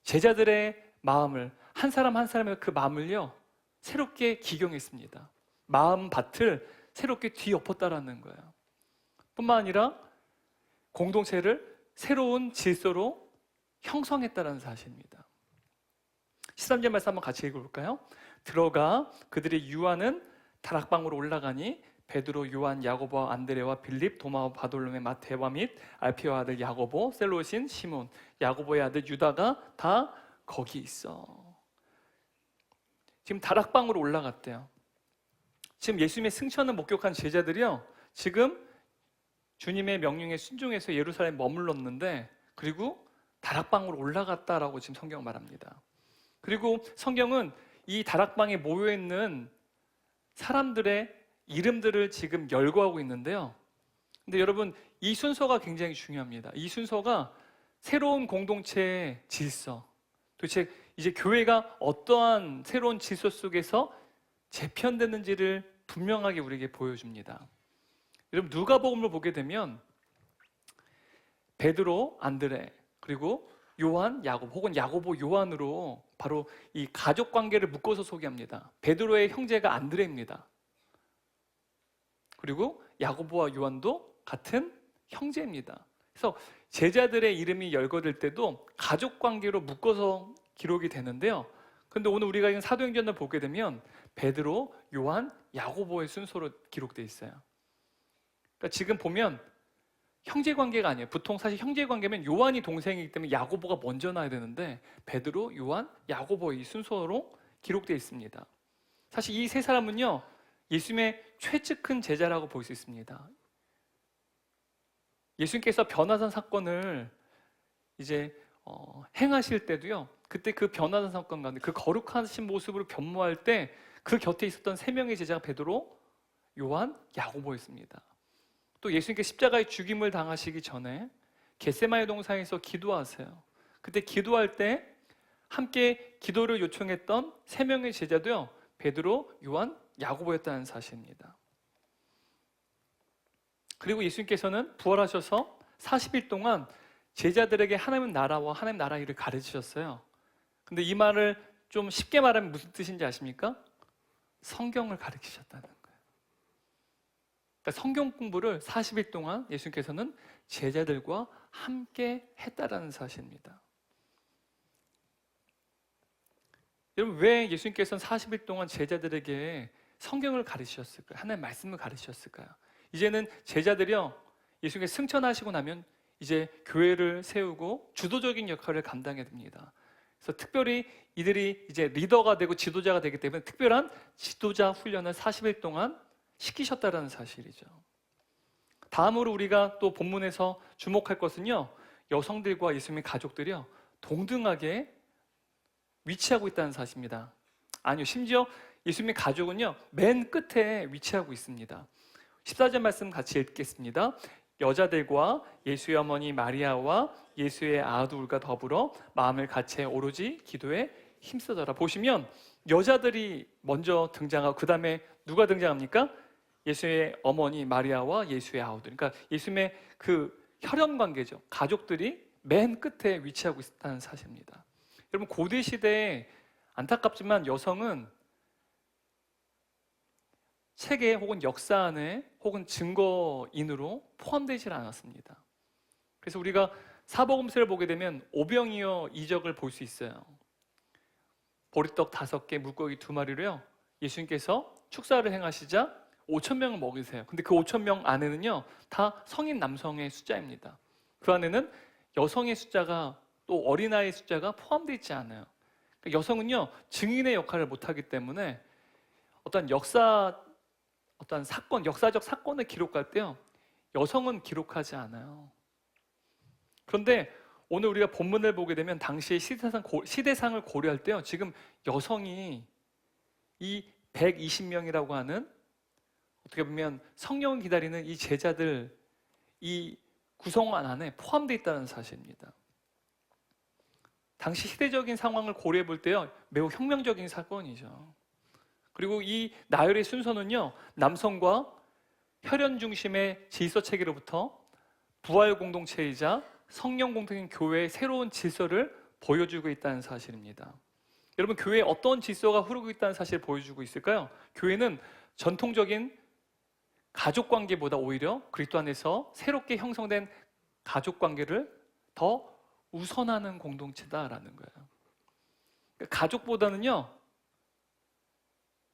제자들의 마음을, 한 사람 한 사람의 그 마음을요, 새롭게 기경했습니다. 마음 밭을 새롭게 뒤엎었다라는 거예요. 뿐만 아니라 공동체를 새로운 질서로 형성했다는 사실입니다. 13절 말씀 한번 같이 읽어볼까요? 들어가 그들이 유하는 다락방으로 올라가니 베드로, 요한, 야고보와 안드레와 빌립, 도마와 바돌로메, 마테와 및 알피오의 아들 야고보, 셀로신 시몬, 야고보의 아들 유다가 다 거기 있어. 지금 다락방으로 올라갔대요. 지금 예수님의 승천을 목격한 제자들이요, 지금 주님의 명령에 순종해서 예루살렘에 머물렀는데, 그리고 다락방으로 올라갔다라고 지금 성경은 말합니다. 그리고 성경은 이 다락방에 모여있는 사람들의 이름들을 지금 열거하고 있는데요. 근데 여러분, 이 순서가 굉장히 중요합니다. 이 순서가 새로운 공동체의 질서, 도대체 이제 교회가 어떠한 새로운 질서 속에서 재편되는지를 분명하게 우리에게 보여줍니다. 여러분, 누가복음을 보게 되면 베드로, 안드레, 그리고 요한, 야고보, 혹은 야고보, 요한으로 바로 이 가족 관계를 묶어서 소개합니다. 베드로의 형제가 안드레입니다. 그리고 야고보와 요한도 같은 형제입니다. 그래서 제자들의 이름이 열거될 때도 가족 관계로 묶어서 기록이 되는데요. 그런데 오늘 우리가 이 사도행전을 보게 되면 베드로, 요한, 야고보의 순서로 기록되어 있어요. 그러니까 지금 보면 형제 관계가 아니에요. 보통 사실 형제 관계면 요한이 동생이기 때문에 야고보가 먼저 나야 되는데 베드로, 요한, 야고보의 순서로 기록되어 있습니다. 사실 이 세 사람은요, 예수님의 최측근 제자라고 볼 수 있습니다. 예수님께서 변화산 사건을 이제 행하실 때도요, 그때 그 변화산 사건 가운데 그 거룩하신 모습으로 변모할 때 그 곁에 있었던 세 명의 제자가 베드로, 요한, 야고보였습니다. 또 예수님께 십자가의 죽임을 당하시기 전에 겟세마네 동산에서 기도하세요. 그때 기도할 때 함께 기도를 요청했던 세 명의 제자도요, 베드로, 요한, 야고보였다는 사실입니다. 그리고 예수님께서는 부활하셔서 40일 동안 제자들에게 하나님 나라와 하나님 나라 일을 가르치셨어요. 근데 이 말을 좀 쉽게 말하면 무슨 뜻인지 아십니까? 성경을 가르치셨다는 거예요. 그러니까 성경 공부를 40일 동안 예수님께서는 제자들과 함께 했다라는 사실입니다. 여러분, 왜 예수님께서는 40일 동안 제자들에게 성경을 가르치셨을까요? 하나님의 말씀을 가르치셨을까요? 이제는 제자들이요, 예수님께서 승천하시고 나면 이제 교회를 세우고 주도적인 역할을 감당해야 됩니다. 그래서 특별히 이들이 이제 리더가 되고 지도자가 되기 때문에 특별한 지도자 훈련을 40일 동안 시키셨다는 사실이죠. 다음으로 우리가 또 본문에서 주목할 것은요, 여성들과 예수님의 가족들이요, 동등하게 위치하고 있다는 사실입니다. 아니요, 심지어 예수님의 가족은요, 맨 끝에 위치하고 있습니다. 14절 말씀 같이 읽겠습니다. 여자들과 예수의 어머니 마리아와 예수의 아들과 더불어 마음을 같이 오로지 기도에 힘쓰더라. 보시면 여자들이 먼저 등장하고 그 다음에 누가 등장합니까? 예수의 어머니 마리아와 예수의 아우들. 그러니까 예수님의 그 혈연 관계죠. 가족들이 맨 끝에 위치하고 있다는 사실입니다. 여러분, 고대 시대에 안타깝지만 여성은 체계 혹은 역사 안에 혹은 증거인으로 포함되지 않았습니다. 그래서 우리가 사복음서를 보게 되면 오병이어 이적을 볼 수 있어요. 보리떡 5개, 물고기 2마리로요, 예수님께서 축사를 행하시자 5,000명을 먹이세요. 근데 그 5,000명 안에는요, 다 성인 남성의 숫자입니다. 그 안에는 여성의 숫자가, 또 어린아이의 숫자가 포함되어 있지 않아요. 그러니까 여성은요, 증인의 역할을 못하기 때문에 어떤 역사적 사건을 기록할 때요, 여성은 기록하지 않아요. 그런데 오늘 우리가 본문을 보게 되면 당시의 시대상을 고려할 때요, 지금 여성이 이 120명이라고 하는, 어떻게 보면 성령을 기다리는 이 제자들, 이 구성원 안에 포함되어 있다는 사실입니다. 당시 시대적인 상황을 고려해 볼 때요, 매우 혁명적인 사건이죠. 그리고 이 나열의 순서는요, 남성과 혈연 중심의 질서 체계로부터 부활 공동체이자 성령 공동체인 교회의 새로운 질서를 보여주고 있다는 사실입니다. 여러분, 교회에 어떤 질서가 흐르고 있다는 사실을 보여주고 있을까요? 교회는 전통적인 가족 관계보다 오히려 그리스도 안에서 새롭게 형성된 가족 관계를 더 우선하는 공동체다라는 거예요. 그러니까 가족보다는요,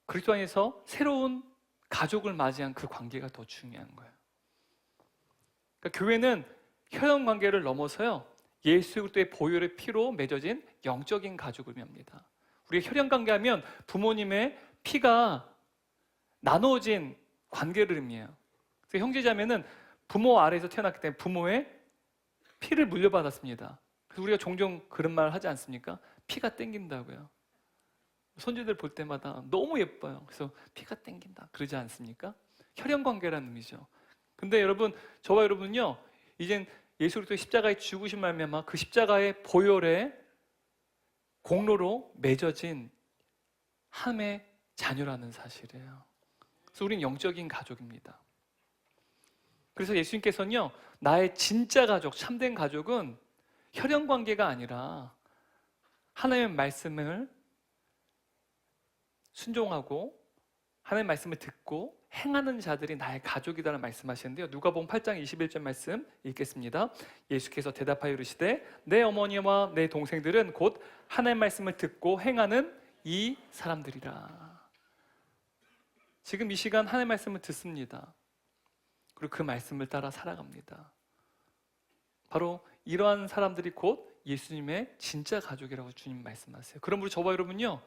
그리스도 안에서 새로운 가족을 맞이한 그 관계가 더 중요한 거예요. 그러니까 교회는 혈연 관계를 넘어서요, 예수 그리스도의 보혈의 피로 맺어진 영적인 가족을 의미합니다. 우리가 혈연 관계하면 부모님의 피가 나누어진 관계를 의미해요. 그래서 형제자매는 부모 아래에서 태어났기 때문에 부모의 피를 물려받았습니다. 그래서 우리가 종종 그런 말을 하지 않습니까? 피가 땡긴다고요. 손주들 볼 때마다 너무 예뻐요. 그래서 피가 땡긴다 그러지 않습니까? 혈연 관계라는 의미죠. 근데 여러분, 저와 여러분은요, 이젠 예수 그리스도의 십자가의 죽으신 말미암아 그 십자가의 보혈의 공로로 맺어진 하나님의 자녀라는 사실이에요. 그래서 우리는 영적인 가족입니다. 그래서 예수님께서는요, 나의 진짜 가족, 참된 가족은 혈연 관계가 아니라 하나님의 말씀을 순종하고 하나님의 말씀을 듣고 행하는 자들이 나의 가족이라는 말씀하시는데요, 누가복음 8장 21절 말씀 읽겠습니다. 예수께서 대답하여 이르시되 내 어머니와 내 동생들은 곧 하나님의 말씀을 듣고 행하는 이 사람들이라. 지금 이 시간 하나님의 말씀을 듣습니다. 그리고 그 말씀을 따라 살아갑니다. 바로 이러한 사람들이 곧 예수님의 진짜 가족이라고 주님 말씀하세요. 그러므로 저와 여러분요,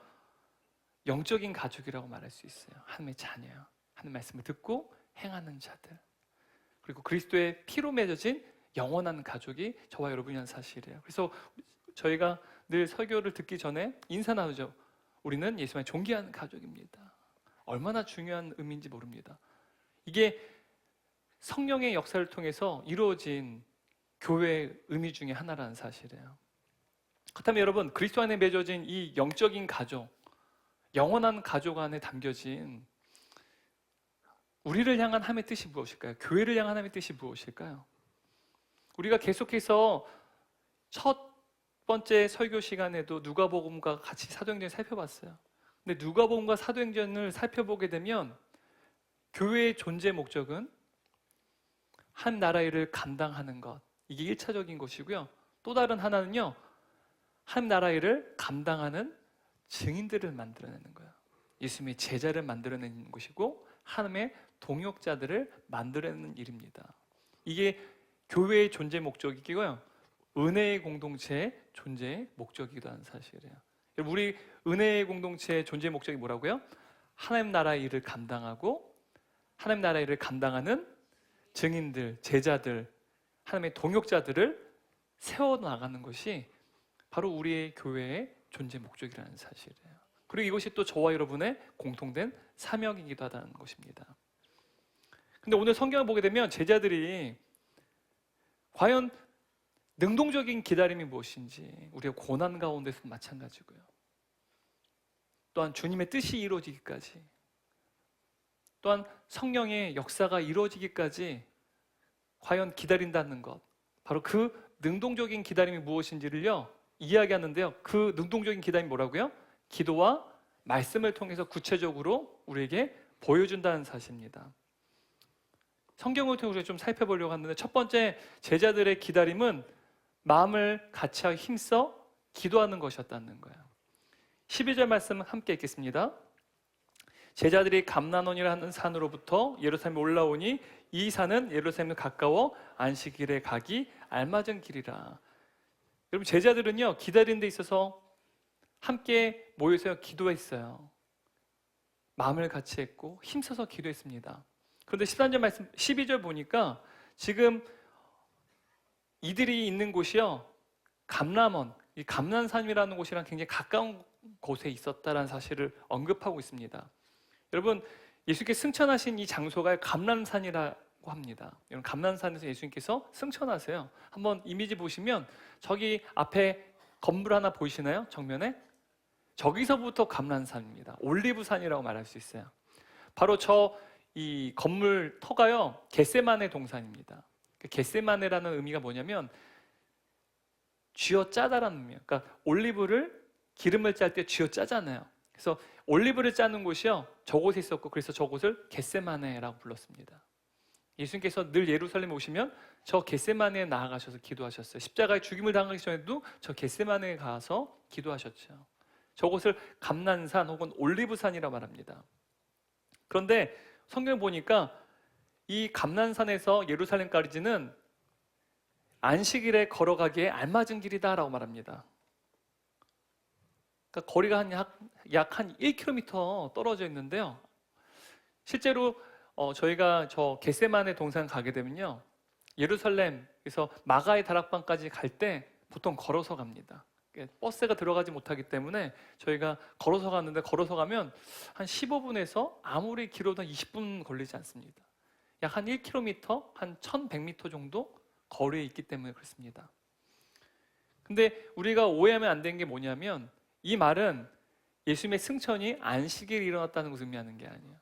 영적인 가족이라고 말할 수 있어요. 하나님의 자녀요. 하나님의 말씀을 듣고 행하는 자들. 그리고 그리스도의 피로 맺어진 영원한 가족이 저와 여러분이라는 사실이에요. 그래서 저희가 늘 설교를 듣기 전에 인사 나누죠. 우리는 예수님의 존귀한 가족입니다. 얼마나 중요한 의미인지 모릅니다. 이게 성령의 역사를 통해서 이루어진 교회의 의미 중에 하나라는 사실이에요. 그렇다면 여러분, 그리스도 안에 맺어진 이 영적인 가족, 영원한 가족 안에 담겨진 우리를 향한 하나님의 뜻이 무엇일까요? 교회를 향한 하나님의 뜻이 무엇일까요? 우리가 계속해서 첫 번째 설교 시간에도 누가복음과 같이 사도행전을 살펴봤어요. 근데 누가복음과 사도행전을 살펴보게 되면 교회의 존재 목적은 한 나라 일을 감당하는 것, 이게 1차적인 것이고요. 또 다른 하나는요, 한 나라 일을 감당하는 증인들을 만들어내는 거예요. 예수님의 제자를 만들어내는 것이고 하나님의 동역자들을 만들어내는 일입니다. 이게 교회의 존재 목적이고요, 은혜의 공동체의 존재 목적이기도 하는 사실이에요. 우리 은혜의 공동체의 존재 목적이 뭐라고요? 하나님 나라의 일을 감당하고 하나님 나라의 일을 감당하는 증인들, 제자들, 하나님의 동역자들을 세워나가는 것이 바로 우리의 교회의 존재 목적이라는 사실이에요. 그리고 이것이 또 저와 여러분의 공통된 사명이기도 하다는 것입니다. 근데 오늘 성경을 보게 되면 제자들이 과연 능동적인 기다림이 무엇인지, 우리가 고난 가운데서도 마찬가지고요, 또한 주님의 뜻이 이루어지기까지, 또한 성령의 역사가 이루어지기까지 과연 기다린다는 것, 바로 그 능동적인 기다림이 무엇인지를요 이야기하는데요, 그 능동적인 기다림이 뭐라고요? 기도와 말씀을 통해서 구체적으로 우리에게 보여준다는 사실입니다. 성경을 통해 우리가 좀 살펴보려고 하는데, 첫 번째 제자들의 기다림은 마음을 같이하여 힘써 기도하는 것이었다는 거예요. 12절 말씀 함께 읽겠습니다. 제자들이 감난원이라는 산으로부터 예루살렘에 올라오니 이 산은 예루살렘에 가까워 안식일에 가기 알맞은 길이라. 여러분, 제자들은요 기다리는 데 있어서 함께 모여서 기도했어요. 마음을 같이 했고 힘써서 기도했습니다. 그런데 13절 말씀 12절 보니까 지금 이들이 있는 곳이요 감람원, 이 감람산이라는 곳이랑 굉장히 가까운 곳에 있었다라는 사실을 언급하고 있습니다. 여러분, 예수님께 승천하신 이 장소가 감람산이라고 합니다. 여러분, 감람산에서 예수님께서 승천하세요. 한번 이미지 보시면 저기 앞에 건물 하나 보이시나요? 정면에? 저기서부터 감람산입니다. 올리브산이라고 말할 수 있어요. 바로 이 건물 터가요, 겟세마네 동산입니다. 겟세마네라는 의미가 뭐냐면 쥐어 짜다라는 의미예요. 그러니까 올리브를 기름을 짤 때 쥐어 짜잖아요. 그래서 올리브를 짜는 곳이요, 저곳에 있었고, 그래서 저곳을 겟세마네라고 불렀습니다. 예수님께서 늘 예루살렘에 오시면 저 겟세마네에 나아가셔서 기도하셨어요. 십자가에 죽임을 당하기 전에도 저 겟세마네에 가서 기도하셨죠. 저곳을 감난산 혹은 올리브산이라고 말합니다. 그런데 성경을 보니까 이 감난산에서 예루살렘까지는 안식일에 걸어가기에 알맞은 길이다라고 말합니다. 그러니까 거리가 약 한 1km 떨어져 있는데요. 실제로 저희가 저 겟세마네 동산 가게 되면요, 예루살렘에서 마가의 다락방까지 갈 때 보통 걸어서 갑니다. 버스가 들어가지 못하기 때문에 저희가 걸어서 가는데, 걸어서 가면 한 15분에서 아무리 길어도 한 20분 걸리지 않습니다. 약 한 1km, 한 1100m 정도 거리에 있기 때문에 그렇습니다. 근데 우리가 오해하면 안 되는 게 뭐냐면, 이 말은 예수님의 승천이 안식일에 일어났다는 것을 의미하는 게 아니에요.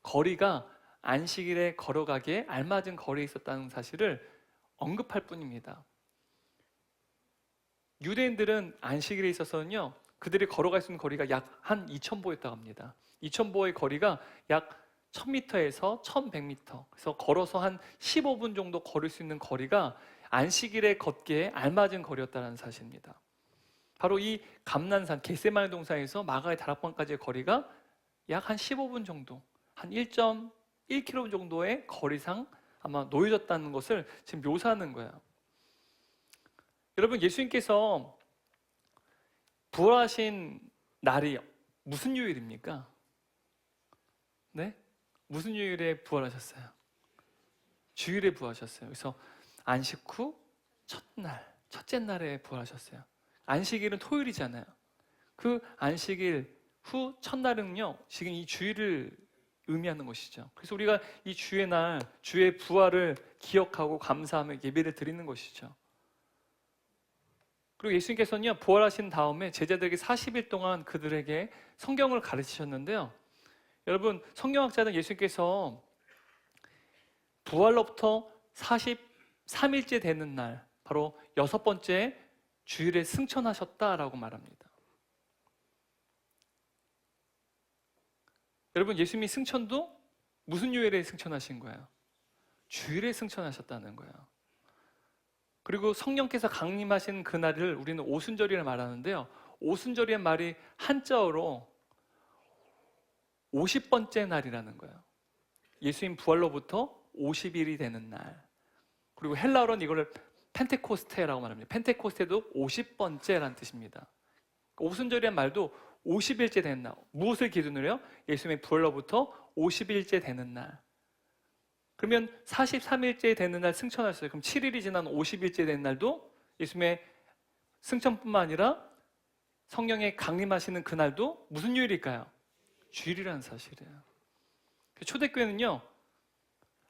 거리가 안식일에 걸어가기에 알맞은 거리에 있었다는 사실을 언급할 뿐입니다. 유대인들은 안식일에 있어서는요, 그들이 걸어갈 수 있는 거리가 약 한 2000보였다고 합니다. 2000보의 거리가 약 1000m에서 1100m, 그래서 걸어서 한 15분 정도 걸을 수 있는 거리가 안식일에 걷기에 알맞은 거리였다는 사실입니다. 바로 이 감난산 겟세마네 동산에서 마가의 다락방까지의 거리가 약 한 15분 정도, 한 1.1km 정도의 거리상 아마 놓여졌다는 것을 지금 묘사하는 거예요. 여러분, 예수님께서 부활하신 날이 무슨 요일입니까? 네? 무슨 요일에 부활하셨어요? 주일에 부활하셨어요. 그래서 안식 후 첫째 날에 부활하셨어요. 안식일은 토요일이잖아요. 그 안식일 후 첫날은요, 지금 이 주일을 의미하는 것이죠. 그래서 우리가 이 주의 날, 주의 부활을 기억하고 감사하며 예배를 드리는 것이죠. 그리고 예수님께서는요, 부활하신 다음에 제자들에게 40일 동안 그들에게 성경을 가르치셨는데요. 여러분, 성경학자는 예수님께서 부활로부터 43일째 되는 날, 바로 6번째 주일에 승천하셨다라고 말합니다. 여러분, 예수님이 승천도 무슨 요일에 승천하신 거예요? 주일에 승천하셨다는 거예요. 그리고 성령께서 강림하신 그날을 우리는 오순절이라 말하는데요, 오순절이란 말이 한자어로 50번째 날이라는 거예요. 예수님 부활로부터 50일이 되는 날. 그리고 헬라어로는 이걸 펜테코스테라고 말합니다. 펜테코스테도 50번째라는 뜻입니다. 오순절이란 말도 50일째 되는 날. 무엇을 기준으로요? 예수님의 부활로부터 50일째 되는 날. 그러면 43일째 되는 날 승천하셨어요. 그럼 7일이 지난 50일째 되는 날도 예수님의 승천뿐만 아니라 성령의 강림하시는 그날도 무슨 요일일까요? 주일이라는 사실이에요. 초대교회는요,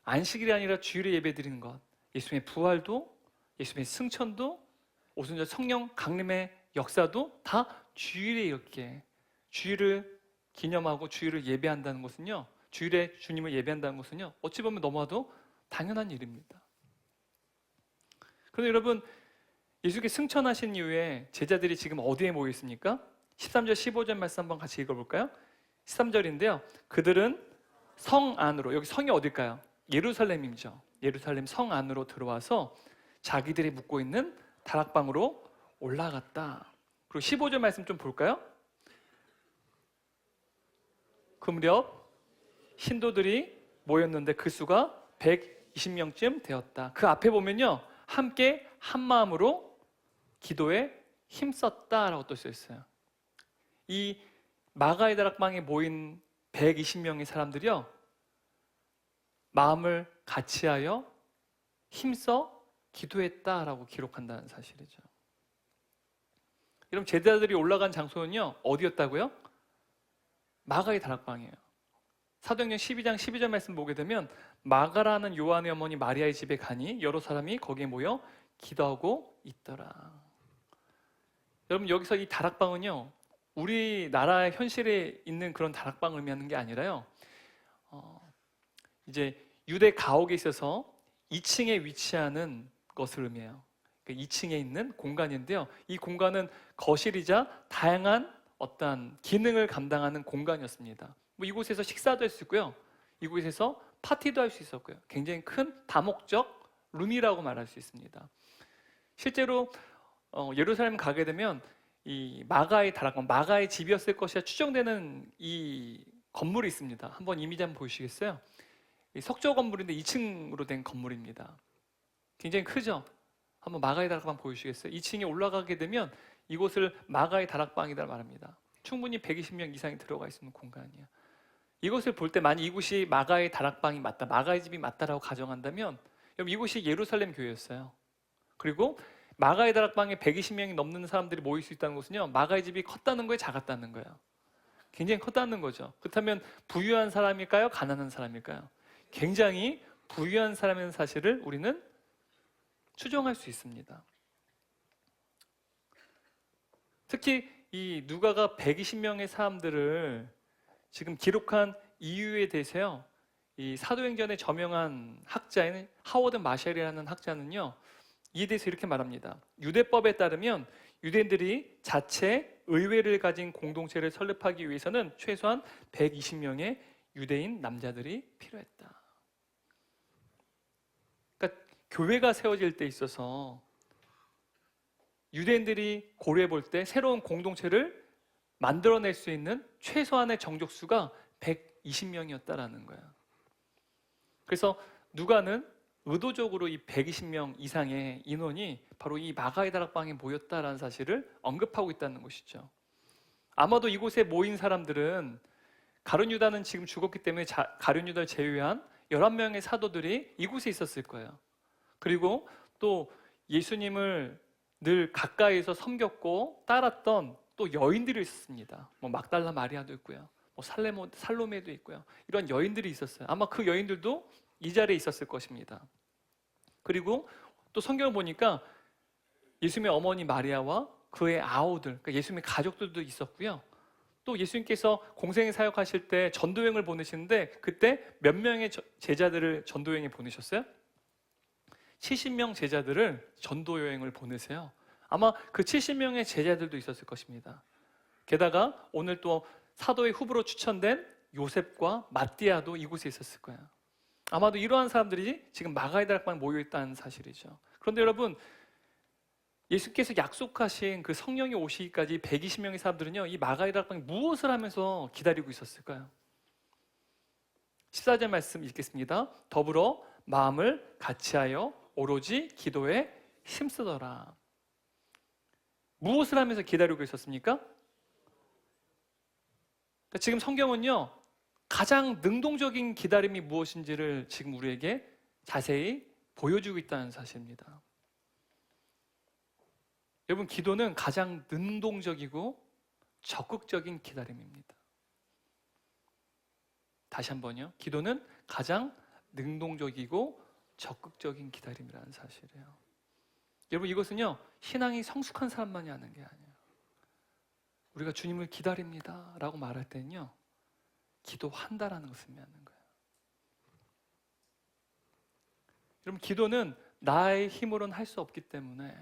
안식일이 아니라 주일에 예배드리는 것, 예수님의 부활도, 예수님의 승천도, 오순절 성령 강림의 역사도 다 주일에 이렇게 주일을 기념하고 주일을 예배한다는 것은요, 주일에 주님을 예배한다는 것은요, 어찌 보면 너무나도 당연한 일입니다. 그런데 여러분, 예수께 승천하신 이후에 제자들이 지금 어디에 모여 있습니까? 13절 15절 말씀 한번 같이 읽어볼까요? 13절인데요, 그들은 성 안으로, 여기 성이 어딜까요? 예루살렘이죠. 예루살렘 성 안으로 들어와서 자기들이 묵고 있는 다락방으로 올라갔다. 그리고 15절 말씀 좀 볼까요? 그 무렵 신도들이 모였는데 그 수가 120명쯤 되었다. 그 앞에 보면요, 함께 한 마음으로 기도에 힘썼다라고 또 써있어요. 이 마가의 다락방에 모인 120명의 사람들이요, 마음을 같이하여 힘써 기도했다라고 기록한다는 사실이죠. 여러분 제자들이 올라간 장소는요 어디였다고요? 마가의 다락방이에요. 사도행전 12장 12절 말씀 보게 되면 마가라는 요한의 어머니 마리아의 집에 가니 여러 사람이 거기에 모여 기도하고 있더라. 여러분 여기서 이 다락방은요 우리나라의 현실에 있는 그런 다락방을 의미하는 게 아니라요 이제 유대 가옥에 있어서 2층에 위치하는 것을 의미해요. 2층에 있는 공간인데요 이 공간은 거실이자 다양한 어떤 기능을 감당하는 공간이었습니다. 뭐 이곳에서 식사도 할 수 있고요 이곳에서 파티도 할 수 있었고요 굉장히 큰 다목적 룸이라고 말할 수 있습니다. 실제로 예루살렘 가게 되면 이 마가의 다락방, 마가의 집이었을 것이라 추정되는 이 건물이 있습니다. 한번 이미지 한번 보시겠어요? 이 석조 건물인데 2층으로 된 건물입니다. 굉장히 크죠? 한번 마가의 다락방 보여주시겠어요? 2층에 올라가게 되면 이곳을 마가의 다락방이다 말합니다. 충분히 120명 이상이 들어가 있는 공간이에요. 이것을 볼 때 만약 이곳이 마가의 다락방이 맞다, 마가의 집이 맞다라고 가정한다면 여러분 이곳이 예루살렘 교회였어요. 그리고 마가의 다락방에 120명이 넘는 사람들이 모일 수 있다는 것은요 마가의 집이 컸다는 거예요, 작았다는 거예요? 굉장히 컸다는 거죠. 그렇다면 부유한 사람일까요, 가난한 사람일까요? 굉장히 부유한 사람이라는 사실을 우리는 추정할 수 있습니다. 특히 이 누가가 120명의 사람들을 지금 기록한 이유에 대해서요 이 사도행전에 저명한 학자인 하워드 마샬이라는 학자는요 이에 대해서 이렇게 말합니다. 유대법에 따르면 유대인들이 자체 의회를 가진 공동체를 설립하기 위해서는 최소한 120명의 유대인 남자들이 필요했다. 그러니까 교회가 세워질 때 있어서 유대인들이 고려해 볼 때 새로운 공동체를 만들어낼 수 있는 최소한의 정족수가 120명이었다라는 거예요. 그래서 누가는 의도적으로 이 120명 이상의 인원이 바로 이 마가의 다락방에 모였다라는 사실을 언급하고 있다는 것이죠. 아마도 이곳에 모인 사람들은 가룟 유다는 지금 죽었기 때문에 가룟 유다를 제외한 11명의 사도들이 이곳에 있었을 거예요. 그리고 또 예수님을 늘 가까이에서 섬겼고 따랐던 또 여인들이 있었습니다. 뭐 막달라 마리아도 있고요. 뭐 살로메도 있고요. 이런 여인들이 있었어요. 아마 그 여인들도 이 자리에 있었을 것입니다. 그리고 또 성경을 보니까 예수님의 어머니 마리아와 그의 아우들, 그러니까 예수님의 가족들도 있었고요. 또 예수님께서 공생애 사역하실 때 전도여행을 보내시는데 그때 몇 명의 제자들을 전도여행에 보내셨어요? 70명 제자들을 전도여행을 보내세요. 아마 그 70명의 제자들도 있었을 것입니다. 게다가 오늘 또 사도의 후보로 추천된 요셉과 마띠아도 이곳에 있었을 거예요. 아마도 이러한 사람들이 지금 마가의 다락방에 모여 있다는 사실이죠. 그런데 여러분 예수께서 약속하신 그 성령이 오시기까지 120명의 사람들은요 이 마가의 다락방에 무엇을 하면서 기다리고 있었을까요? 14절 말씀 읽겠습니다. 더불어 마음을 같이하여 오로지 기도에 힘쓰더라. 무엇을 하면서 기다리고 있었습니까? 그러니까 지금 성경은요 가장 능동적인 기다림이 무엇인지를 지금 우리에게 자세히 보여주고 있다는 사실입니다. 여러분 기도는 가장 능동적이고 적극적인 기다림입니다. 다시 한번요. 기도는 가장 능동적이고 적극적인 기다림이라는 사실이에요. 여러분 이것은요 신앙이 성숙한 사람만이 하는 게 아니에요. 우리가 주님을 기다립니다 라고 말할 때는요 기도한다라는 것을 의미하는 거예요. 여러분 기도는 나의 힘으로는 할 수 없기 때문에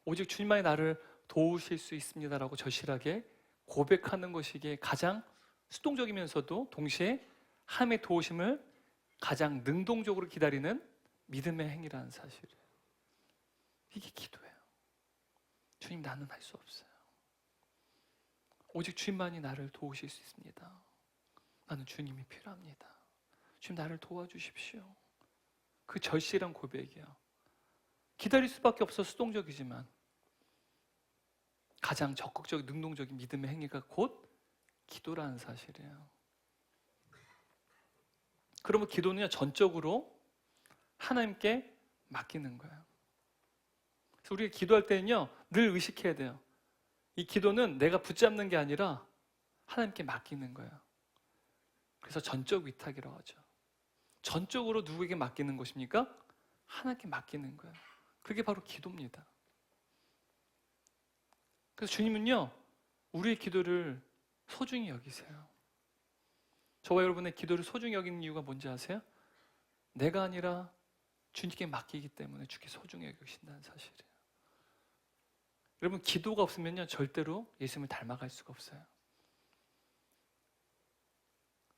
오직 주님만이 나를 도우실 수 있습니다라고 절실하게 고백하는 것이 이게 가장 수동적이면서도 동시에 하나님의 도우심을 가장 능동적으로 기다리는 믿음의 행위라는 사실이에요. 이게 기도예요. 주님 나는 할 수 없어요. 오직 주님만이 나를 도우실 수 있습니다. 나는 주님이 필요합니다. 주님 나를 도와주십시오. 그 절실한 고백이에요. 기다릴 수밖에 없어 수동적이지만 가장 적극적 능동적인 믿음의 행위가 곧 기도라는 사실이에요. 그러면 기도는요 전적으로 하나님께 맡기는 거예요. 그래서 우리가 기도할 때는요 늘 의식해야 돼요. 이 기도는 내가 붙잡는 게 아니라 하나님께 맡기는 거예요. 그래서 전적 위탁이라고 하죠. 전적으로 누구에게 맡기는 것입니까? 하나님께 맡기는 거예요. 그게 바로 기도입니다. 그래서 주님은요, 우리의 기도를 소중히 여기세요. 저와 여러분의 기도를 소중히 여기는 이유가 뭔지 아세요? 내가 아니라 주님께 맡기기 때문에 주께 소중히 여기신다는 사실이에요. 여러분, 기도가 없으면요, 절대로 예수님을 닮아갈 수가 없어요.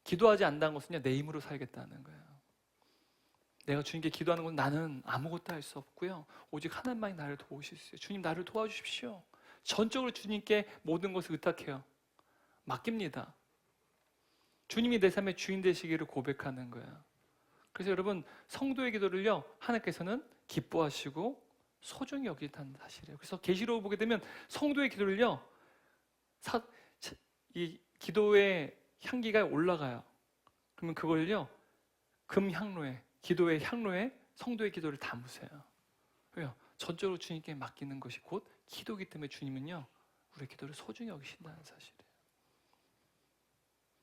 기도하지 않는다는 것은요, 내 힘으로 살겠다는 거예요. 내가 주님께 기도하는 건 나는 아무것도 할 수 없고요, 오직 하나님만이 나를 도우실 수 있어요. 주님, 나를 도와주십시오. 전적으로 주님께 모든 것을 의탁해요. 맡깁니다. 주님이 내 삶의 주인 되시기를 고백하는 거예요. 그래서 여러분, 성도의 기도를요, 하나님께서는 기뻐하시고 소중히 여기다는 사실이에요. 그래서 계시록을 보게 되면 성도의 기도를요, 이 기도의 향기가 올라가요. 그러면 그걸요, 금향로에, 기도의 향로에 성도의 기도를 담으세요. 왜요? 전적으로 주님께 맡기는 것이 곧 기도이기 때문에 주님은요, 우리의 기도를 소중히 여기신다는 사실이에요.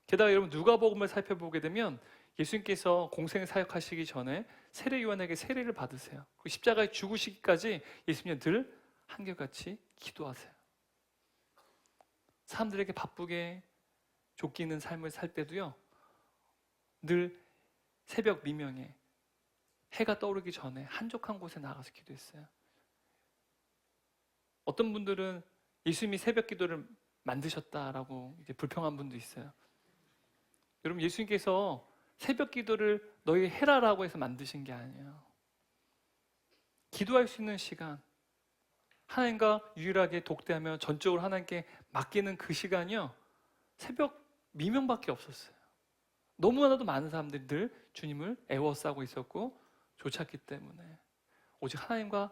게다가 여러분, 누가복음을 살펴보게 되면 예수님께서 공생을 사역하시기 전에 세례 요한에게 세례를 받으세요. 그 십자가에 죽으시기까지 예수님은 늘 한결같이 기도하세요. 사람들에게 바쁘게 쫓기는 삶을 살 때도요, 늘 새벽 미명에 해가 떠오르기 전에 한적한 곳에 나가서 기도했어요. 어떤 분들은 예수님이 새벽 기도를 만드셨다라고 이제 불평한 분도 있어요. 여러분, 예수님께서 새벽 기도를 너희 해라라고 해서 만드신 게 아니에요. 기도할 수 있는 시간, 하나님과 유일하게 독대하며 전적으로 하나님께 맡기는 그 시간이요, 새벽 미명밖에 없었어요. 너무나도 많은 사람들이 늘 주님을 애워싸고 있었고 쫓았기 때문에 오직 하나님과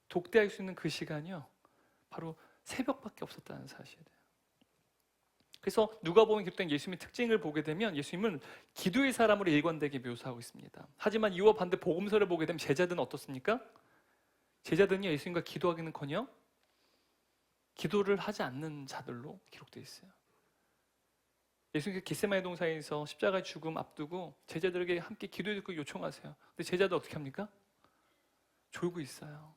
독대할 수 있는 그 시간이요, 바로 새벽밖에 없었다는 사실이에요. 그래서 누가복음 기록된 예수님의 특징을 보게 되면 예수님은 기도의 사람으로 일관되게 묘사하고 있습니다. 하지만 이와 반대 복음서를 보게 되면 제자들은 어떻습니까? 제자들은요, 예수님과 기도하기는커녕 기도를 하지 않는 자들로 기록되어 있어요. 예수님께서 겟세마네 동산에서 십자가의 죽음 앞두고 제자들에게 함께 기도해 듣고 요청하세요. 근데 제자들 어떻게 합니까? 졸고 있어요.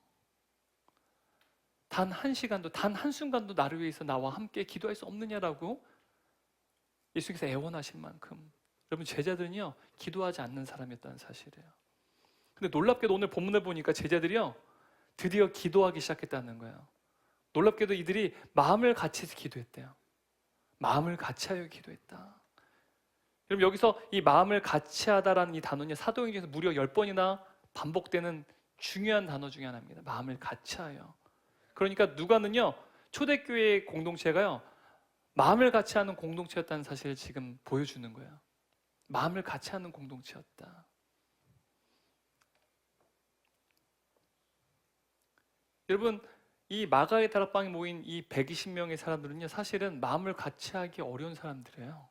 단 한 시간도, 단 한순간도 나를 위해서 나와 함께 기도할 수 없느냐라고 예수님께서 애원하실 만큼 여러분, 제자들은요, 기도하지 않는 사람이었다는 사실이에요. 근데 놀랍게도 오늘 본문을 보니까 제자들이요, 드디어 기도하기 시작했다는 거예요. 놀랍게도 이들이 마음을 같이해서 기도했대요. 마음을 같이하여 기도했다. 여러분, 여기서 이 마음을 같이하다라는 이 단어는 사도행전에서 무려 10번이나 반복되는 중요한 단어 중에 하나입니다. 마음을 같이하여. 그러니까 누가는요, 초대교회의 공동체가요, 마음을 같이하는 공동체였다는 사실을 지금 보여주는 거예요. 마음을 같이하는 공동체였다. 여러분, 이 마가의 다락방에 모인 이 120명의 사람들은요, 사실은 마음을 같이하기 어려운 사람들이에요.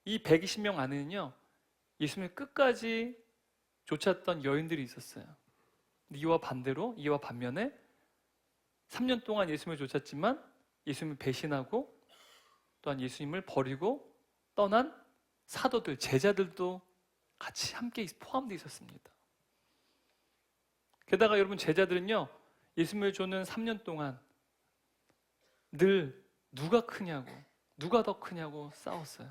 이 120명 안에는요, 예수님을 끝까지 쫓았던 여인들이 있었어요. 이와 반대로, 이와 반면에 3년 동안 예수님을 쫓았지만 예수님을 배신하고 또한 예수님을 버리고 떠난 사도들, 제자들도 같이 함께 포함되어 있었습니다. 게다가 여러분, 제자들은요, 예수님을 쫓는 3년 동안 늘 누가 크냐고, 누가 더 크냐고 싸웠어요.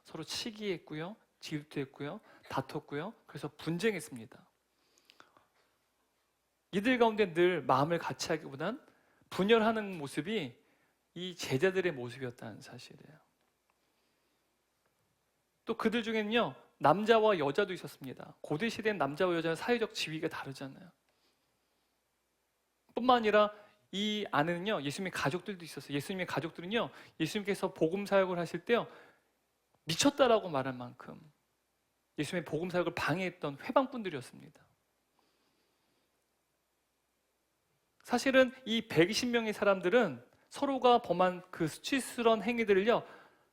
서로 치기했고요, 질투했고요, 다퉜고요. 그래서 분쟁했습니다. 이들 가운데 늘 마음을 같이 하기보단 분열하는 모습이 이 제자들의 모습이었다는 사실이에요. 또 그들 중에는요, 남자와 여자도 있었습니다. 고대 시대엔 남자와 여자의 사회적 지위가 다르잖아요. 뿐만 아니라 이 안에는요, 예수님의 가족들도 있었어요. 예수님의 가족들은요, 예수님께서 복음 사역을 하실 때요, 미쳤다라고 말할 만큼 예수님의 복음 사역을 방해했던 회방꾼들이었습니다. 사실은 이 120명의 사람들은 서로가 범한 그 수치스러운 행위들을요,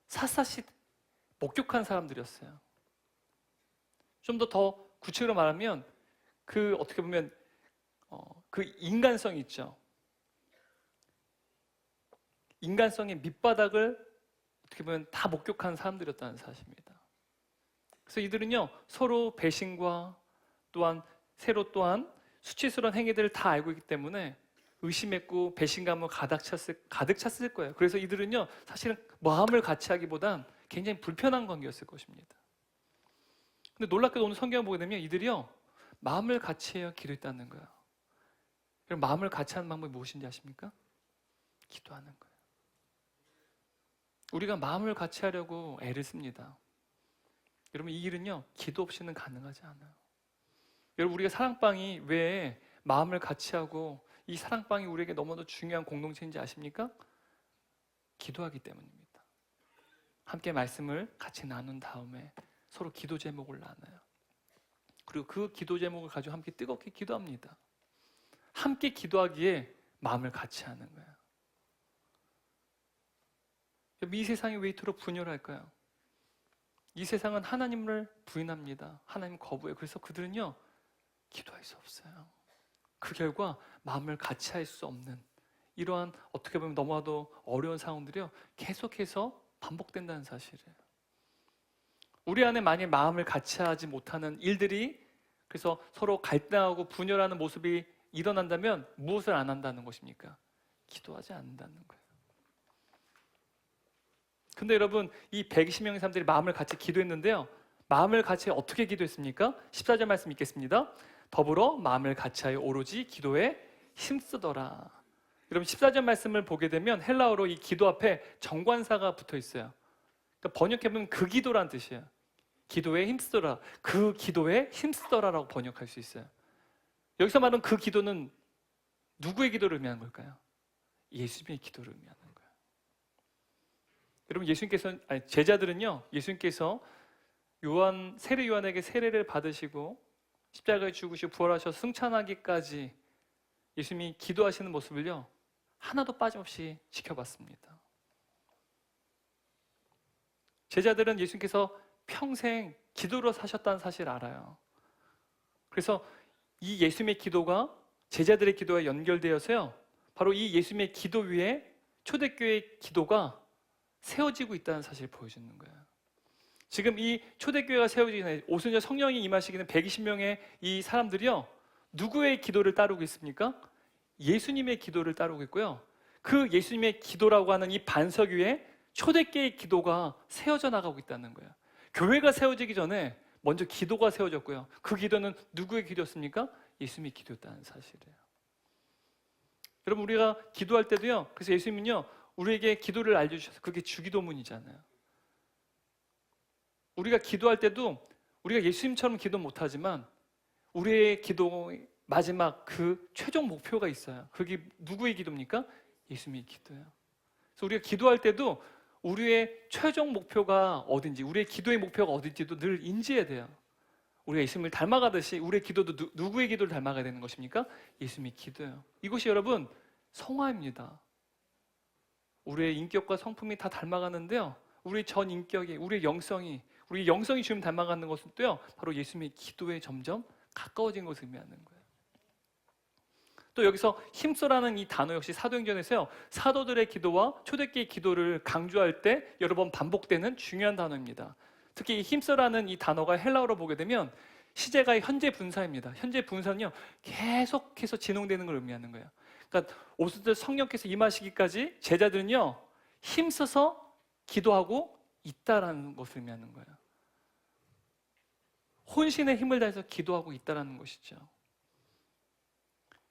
샅샅이 목격한 사람들이었어요. 좀 더 구체적으로 말하면 그 어떻게 보면 그 인간성 있죠. 인간성의 밑바닥을 어떻게 보면 다 목격한 사람들이었다는 사실입니다. 그래서 이들은요, 서로 배신과 또한 또한 수치스러운 행위들을 다 알고 있기 때문에 의심했고 배신감으로 가득 찼을 거예요. 그래서 이들은요, 사실은 마음을 같이 하기보단 굉장히 불편한 관계였을 것입니다. 근데 놀랍게도 오늘 성경을 보게 되면 이들이요, 마음을 같이 해야 기도했다는 거예요. 그럼 마음을 같이 하는 방법이 무엇인지 아십니까? 기도하는 거예요. 우리가 마음을 같이 하려고 애를 씁니다. 여러분, 이 일은요, 기도 없이는 가능하지 않아요. 여러분, 우리가 사랑방이 왜 마음을 같이 하고 이 사랑방이 우리에게 너무나도 중요한 공동체인지 아십니까? 기도하기 때문입니다. 함께 말씀을 같이 나눈 다음에 서로 기도 제목을 나눠요. 그리고 그 기도 제목을 가지고 함께 뜨겁게 기도합니다. 함께 기도하기에 마음을 같이 하는 거예요. 이 세상이 왜 이토록 분열할까요? 이 세상은 하나님을 부인합니다. 하나님 거부해요. 그래서 그들은요, 기도할 수 없어요. 그 결과 마음을 같이 할 수 없는 이러한 어떻게 보면 너무나도 어려운 상황들이요, 계속해서 반복된다는 사실이에요. 우리 안에 만약 마음을 같이 하지 못하는 일들이, 그래서 서로 갈등하고 분열하는 모습이 일어난다면 무엇을 안 한다는 것입니까? 기도하지 않는다는 거예요. 근데 여러분, 이 120명의 사람들이 마음을 같이 기도했는데요, 마음을 같이 어떻게 기도했습니까? 14절 말씀 읽겠습니다. 더불어 마음을 같이하여 오로지 기도에 힘쓰더라. 여러분, 14절 말씀을 보게 되면 헬라어로 이 기도 앞에 정관사가 붙어 있어요. 그러니까 번역해보면 그 기도란 뜻이에요. 기도에 힘쓰더라. 그 기도에 힘쓰더라라고 번역할 수 있어요. 여기서 말하는 그 기도는 누구의 기도를 의미하는 걸까요? 예수님의 기도를 의미하는 거예요. 여러분, 제자들은요, 예수님께서 세례 요한에게 세례를 받으시고 십자가에 죽으시고 부활하셔서 승천하기까지 예수님이 기도하시는 모습을요, 하나도 빠짐없이 지켜봤습니다. 제자들은 예수님께서 평생 기도로 사셨다는 사실을 알아요. 그래서 이 예수님의 기도가 제자들의 기도와 연결되어서요, 바로 이 예수님의 기도 위에 초대교회의 기도가 세워지고 있다는 사실을 보여주는 거예요. 지금 이 초대교회가 세워지기 전에 오순절 성령이 임하시기는 120명의 이 사람들이요, 누구의 기도를 따르고 있습니까? 예수님의 기도를 따르고 있고요, 그 예수님의 기도라고 하는 이 반석 위에 초대교회의 기도가 세워져 나가고 있다는 거예요. 교회가 세워지기 전에 먼저 기도가 세워졌고요, 그 기도는 누구의 기도였습니까? 예수님의 기도였다는 사실이에요. 여러분, 우리가 기도할 때도요, 그래서 예수님은요, 우리에게 기도를 알려주셔서 그게 주기도문이잖아요. 우리가 기도할 때도 우리가 예수님처럼 기도 못하지만 우리의 기도의 마지막 그 최종 목표가 있어요. 그게 누구의 기도입니까? 예수님의 기도예요. 그래서 우리가 기도할 때도 우리의 최종 목표가 어딘지, 우리의 기도의 목표가 어딘지도 늘 인지해야 돼요. 우리가 예수님을 닮아가듯이 우리의 기도도 누구의 기도를 닮아가야 되는 것입니까? 예수님의 기도예요. 이것이 여러분 성화입니다. 우리의 인격과 성품이 다 닮아가는데요, 우리 전 인격이, 우리의 영성이 주님 닮아가는 것은 또요, 바로 예수님의 기도에 점점 가까워진 것을 의미하는 거예요. 또 여기서 힘써라는 이 단어 역시 사도행전에서요, 사도들의 기도와 초대교회의 기도를 강조할 때 여러 번 반복되는 중요한 단어입니다. 특히 이 힘써라는 이 단어가 헬라어로 보게 되면 시제가 현재 분사입니다. 현재 분사는요, 계속해서 진행되는 걸 의미하는 거예요. 그러니까 오순절 성령께서 임하시기까지 제자들은요, 힘써서 기도하고 있다라는 것을 의미하는 거예요. 혼신의 힘을 다해서 기도하고 있다라는 것이죠.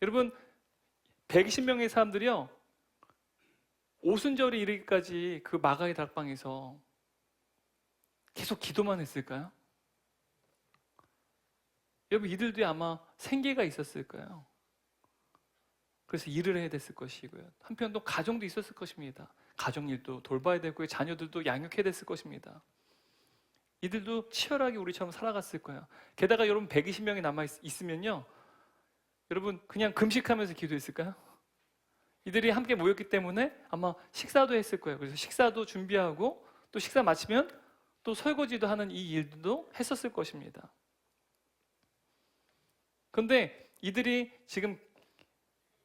여러분, 120명의 사람들이요, 오순절이 이르기까지 그 마가의 다락방에서 계속 기도만 했을까요? 여러분, 이들도 아마 생계가 있었을 거예요. 그래서 일을 해야 됐을 것이고요, 한편 또 가정도 있었을 것입니다. 가정일도 돌봐야 되고요, 자녀들도 양육해야 됐을 것입니다. 이들도 치열하게 우리처럼 살아갔을 거예요. 게다가 여러분 120명이 남아있으면요, 여러분 그냥 금식하면서 기도했을까요? 이들이 함께 모였기 때문에 아마 식사도 했을 거예요. 그래서 식사도 준비하고 또 식사 마치면 또 설거지도 하는 이 일도 했었을 것입니다. 그런데 이들이 지금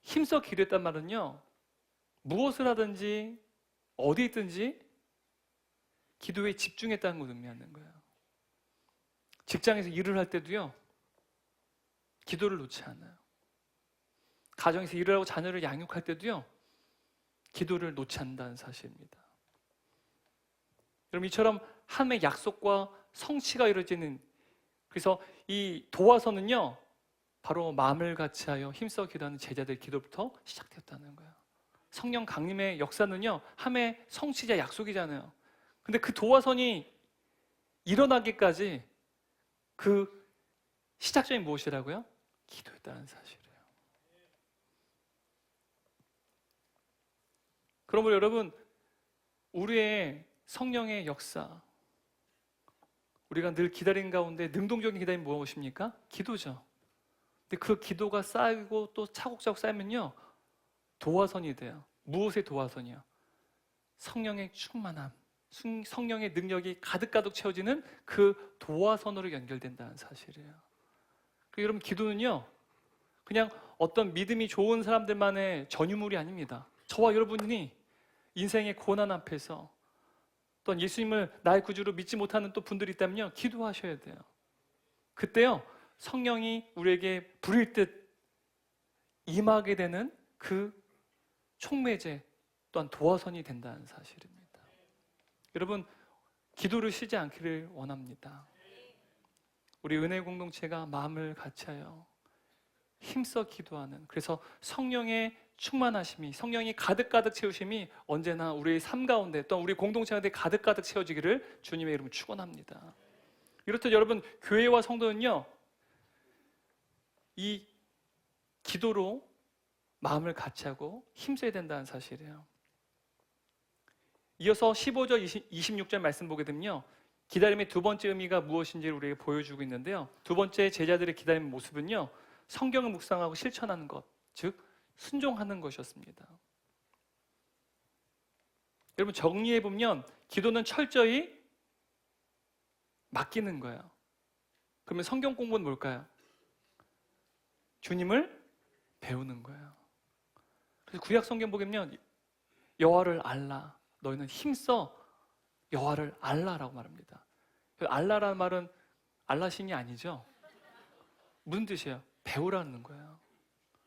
힘써 기도했단 말은요, 무엇을 하든지 어디 있든지 기도에 집중했다는 걸 의미하는 거예요. 직장에서 일을 할 때도요, 기도를 놓지 않아요. 가정에서 일을 하고 자녀를 양육할 때도요, 기도를 놓지 않는다는 사실입니다. 여러분, 이처럼 하나님의 약속과 성취가 이루어지는, 그래서 이 도화서는요, 바로 마음을 같이하여 힘써 기도하는 제자들의 기도부터 시작되었다는 거예요. 성령 강림의 역사는요, 하나님의 성취자 약속이잖아요. 근데 그 도화선이 일어나기까지 그 시작점이 무엇이라고요? 기도였다는 사실이에요. 그러므로 여러분, 우리의 성령의 역사, 우리가 늘 기다리는 가운데 능동적인 기다림이 무엇입니까? 기도죠. 근데 그 기도가 쌓이고 또 차곡차곡 쌓이면요, 도화선이 돼요. 무엇의 도화선이요? 성령의 충만함, 성령의 능력이 가득가득 채워지는 그 도화선으로 연결된다는 사실이에요. 그리고 여러분, 기도는요, 그냥 어떤 믿음이 좋은 사람들만의 전유물이 아닙니다. 저와 여러분이 인생의 고난 앞에서 또한 예수님을 나의 구주로 믿지 못하는 또 분들이 있다면요, 기도하셔야 돼요. 그때요, 성령이 우리에게 부릴 듯 임하게 되는 그 촉매제 또한 도화선이 된다는 사실입니다. 여러분, 기도를 쉬지 않기를 원합니다. 우리 은혜 공동체가 마음을 같이하여 힘써 기도하는, 그래서 성령의 충만하심이, 성령이 가득가득 채우심이 언제나 우리의 삶 가운데 또 우리 공동체 가운데 가득가득 채워지기를 주님의 이름으로 축원합니다. 이렇듯 여러분, 교회와 성도는요, 이 기도로 마음을 같이하고 힘써야 된다는 사실이에요. 이어서 15절 26절 말씀 보게 되면요, 기다림의 두 번째 의미가 무엇인지를 우리에게 보여주고 있는데요, 두 번째 제자들의 기다림의 모습은요, 성경을 묵상하고 실천하는 것, 즉 순종하는 것이었습니다. 여러분, 정리해 보면 기도는 철저히 맡기는 거예요. 그러면 성경 공부는 뭘까요? 주님을 배우는 거예요. 그래서 구약 성경 보면 여호와를 알라, 너희는 힘써 여호와를 알라라고 말합니다. 알라라는 말은 알라신이 아니죠. 무슨 뜻이에요? 배우라는 거예요.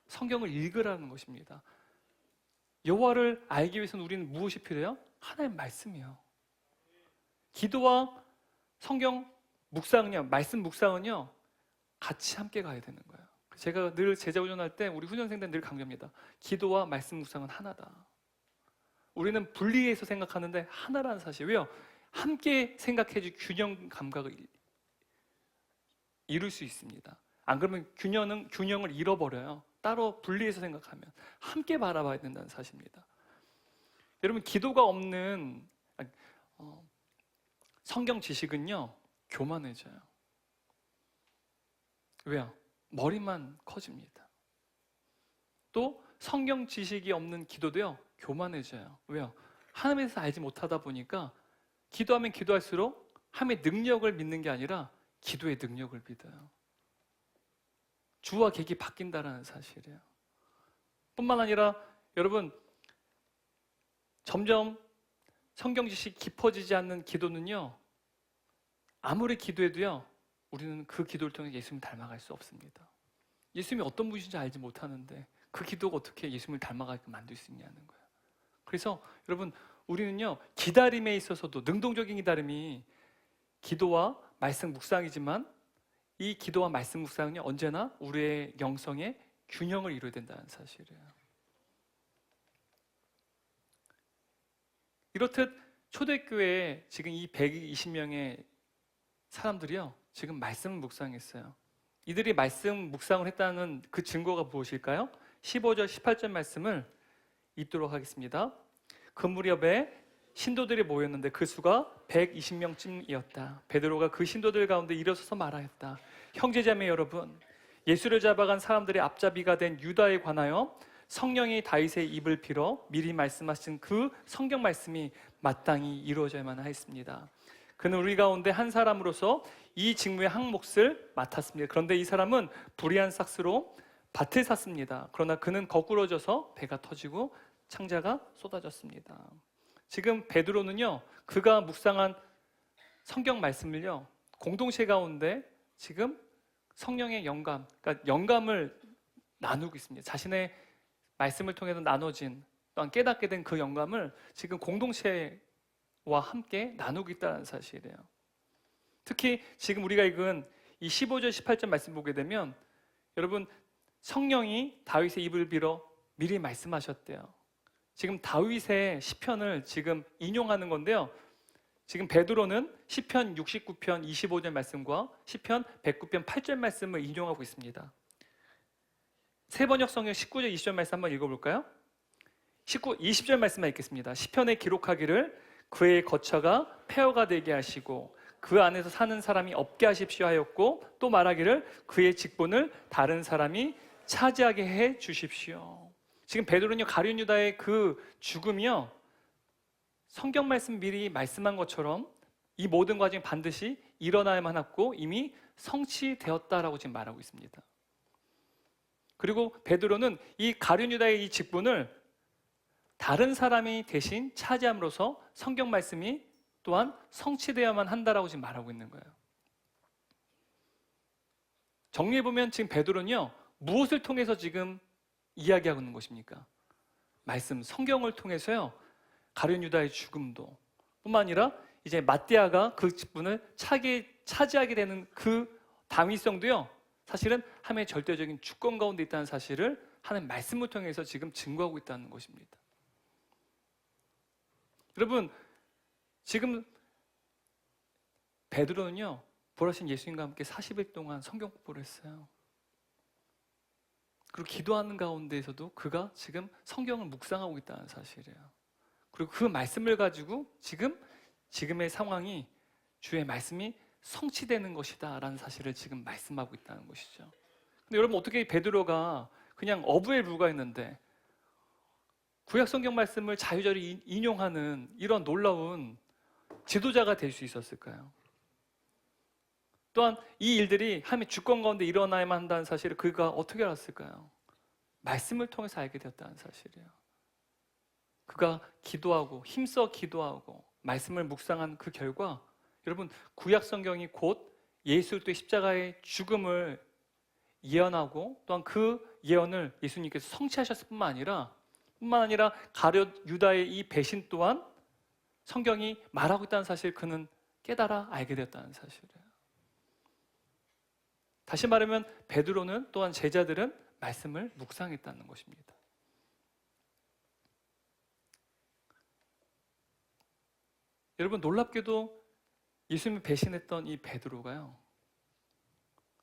성경을 읽으라는 것입니다. 여호와를 알기 위해서는 우리는 무엇이 필요해요? 하나님의 말씀이요. 기도와 성경 묵상은요, 말씀 묵상은요, 같이 함께 가야 되는 거예요. 제가 늘 제자 훈련할 때 우리 훈련생들 늘 강조합니다. 기도와 말씀 묵상은 하나다. 우리는 분리해서 생각하는데 하나라는 사실. 왜요? 함께 생각해야지 균형 감각을 이룰 수 있습니다. 안 그러면 균형을 잃어버려요. 따로 분리해서 생각하면. 함께 바라봐야 된다는 사실입니다. 여러분, 기도가 없는 성경 지식은요, 교만해져요. 왜요? 머리만 커집니다. 또 성경 지식이 없는 기도도요, 교만해져요. 왜요? 하나님에 대해서 알지 못하다 보니까 기도하면 기도할수록 하나님의 능력을 믿는 게 아니라 기도의 능력을 믿어요. 주와 객이 바뀐다라는 사실이에요. 뿐만 아니라 여러분, 점점 성경 지식이 깊어지지 않는 기도는요, 아무리 기도해도요, 우리는 그 기도를 통해 예수님을 닮아갈 수 없습니다. 예수님이 어떤 분이신지 알지 못하는데 그 기도가 어떻게 예수님을 닮아가게 만들 수 있냐는 거예요. 그래서 여러분, 우리는요, 기다림에 있어서도 능동적인 기다림이 기도와 말씀 묵상이지만 이 기도와 말씀 묵상은요, 언제나 우리의 영성의 균형을 이루어야 된다는 사실이에요. 이렇듯 초대교회에 지금 이 120명의 사람들이요, 지금 말씀을 묵상했어요. 이들이 말씀 묵상을 했다는 그 증거가 무엇일까요? 15절 18절 말씀을 읽도록 하겠습니다. 그 무렵에 신도들이 모였는데 그 수가 120명쯤이었다. 베드로가 그 신도들 가운데 일어서서 말하였다. 형제자매 여러분, 예수를 잡아간 사람들의 앞잡이가 된 유다에 관하여 성령이 다윗의 입을 빌어 미리 말씀하신 그 성경 말씀이 마땅히 이루어져야만 하였습니다. 그는 우리 가운데 한 사람으로서 이 직무의 한 몫을 맡았습니다. 그런데 이 사람은 불의한 삭스로 밭을 샀습니다. 그러나 그는 거꾸러져서 배가 터지고 창자가 쏟아졌습니다. 지금 베드로는요, 그가 묵상한 성경 말씀을요, 공동체 가운데 지금 성령의 영감, 그러니까 영감을 나누고 있습니다. 자신의 말씀을 통해서 나눠진 또한 깨닫게 된 그 영감을 지금 공동체와 함께 나누고 있다는 사실이에요. 특히 지금 우리가 읽은 이 15절 18절 말씀 보게 되면 여러분, 성령이 다윗의 입을 빌어 미리 말씀하셨대요. 지금 다윗의 시편을 지금 인용하는 건데요, 지금 베드로는 시편 69편 25절 말씀과 시편 109편 8절 말씀을 인용하고 있습니다. 세번역 성경 19절 20절 말씀 한번 읽어볼까요? 20절 말씀만 읽겠습니다. 시편에 기록하기를 그의 거처가 폐허가 되게 하시고 그 안에서 사는 사람이 없게 하십시오 하였고, 또 말하기를 그의 직분을 다른 사람이 차지하게 해 주십시오. 지금 베드로는요, 가룟 유다의 그 죽음이요, 성경 말씀 미리 말씀한 것처럼 이 모든 과정이 반드시 일어나야만 하고 이미 성취되었다라고 지금 말하고 있습니다. 그리고 베드로는 이 가룟 유다의 이 직분을 다른 사람이 대신 차지함으로써 성경 말씀이 또한 성취되어야만 한다라고 지금 말하고 있는 거예요. 정리해보면 지금 베드로는요, 무엇을 통해서 지금 이야기하고 있는 것입니까? 말씀, 성경을 통해서요, 가룟 유다의 죽음도 뿐만 아니라 이제 마띠아가 그 직분을 차지하게 되는 그 당위성도요, 사실은 하나님의 절대적인 주권 가운데 있다는 사실을 하나님의 말씀을 통해서 지금 증거하고 있다는 것입니다. 여러분, 지금 베드로는요, 부활하신 예수님과 함께 40일 동안 성경 공부를 했어요. 그리고 기도하는 가운데에서도 그가 지금 성경을 묵상하고 있다는 사실이에요. 그리고 그 말씀을 가지고 지금의 상황이 주의 말씀이 성취되는 것이다 라는 사실을 지금 말씀하고 있다는 것이죠. 근데 여러분, 어떻게 베드로가 그냥 어부에 불과했는데 구약 성경 말씀을 자유자재로 인용하는 이런 놀라운 지도자가 될 수 있었을까요? 또한 이 일들이 하나님의 주권 가운데 일어나야만 한다는 사실을 그가 어떻게 알았을까요? 말씀을 통해서 알게 되었다는 사실이에요. 그가 기도하고 힘써 기도하고 말씀을 묵상한 그 결과, 여러분, 구약 성경이 곧 예수 그리스도의 십자가의 죽음을 예언하고 또한 그 예언을 예수님께서 성취하셨을 뿐만 아니라 가룟 유다의 이 배신 또한 성경이 말하고 있다는 사실 그는 깨달아 알게 되었다는 사실이에요. 다시 말하면 베드로는 또한 제자들은 말씀을 묵상했다는 것입니다. 여러분, 놀랍게도 예수님을 배신했던 이 베드로가요,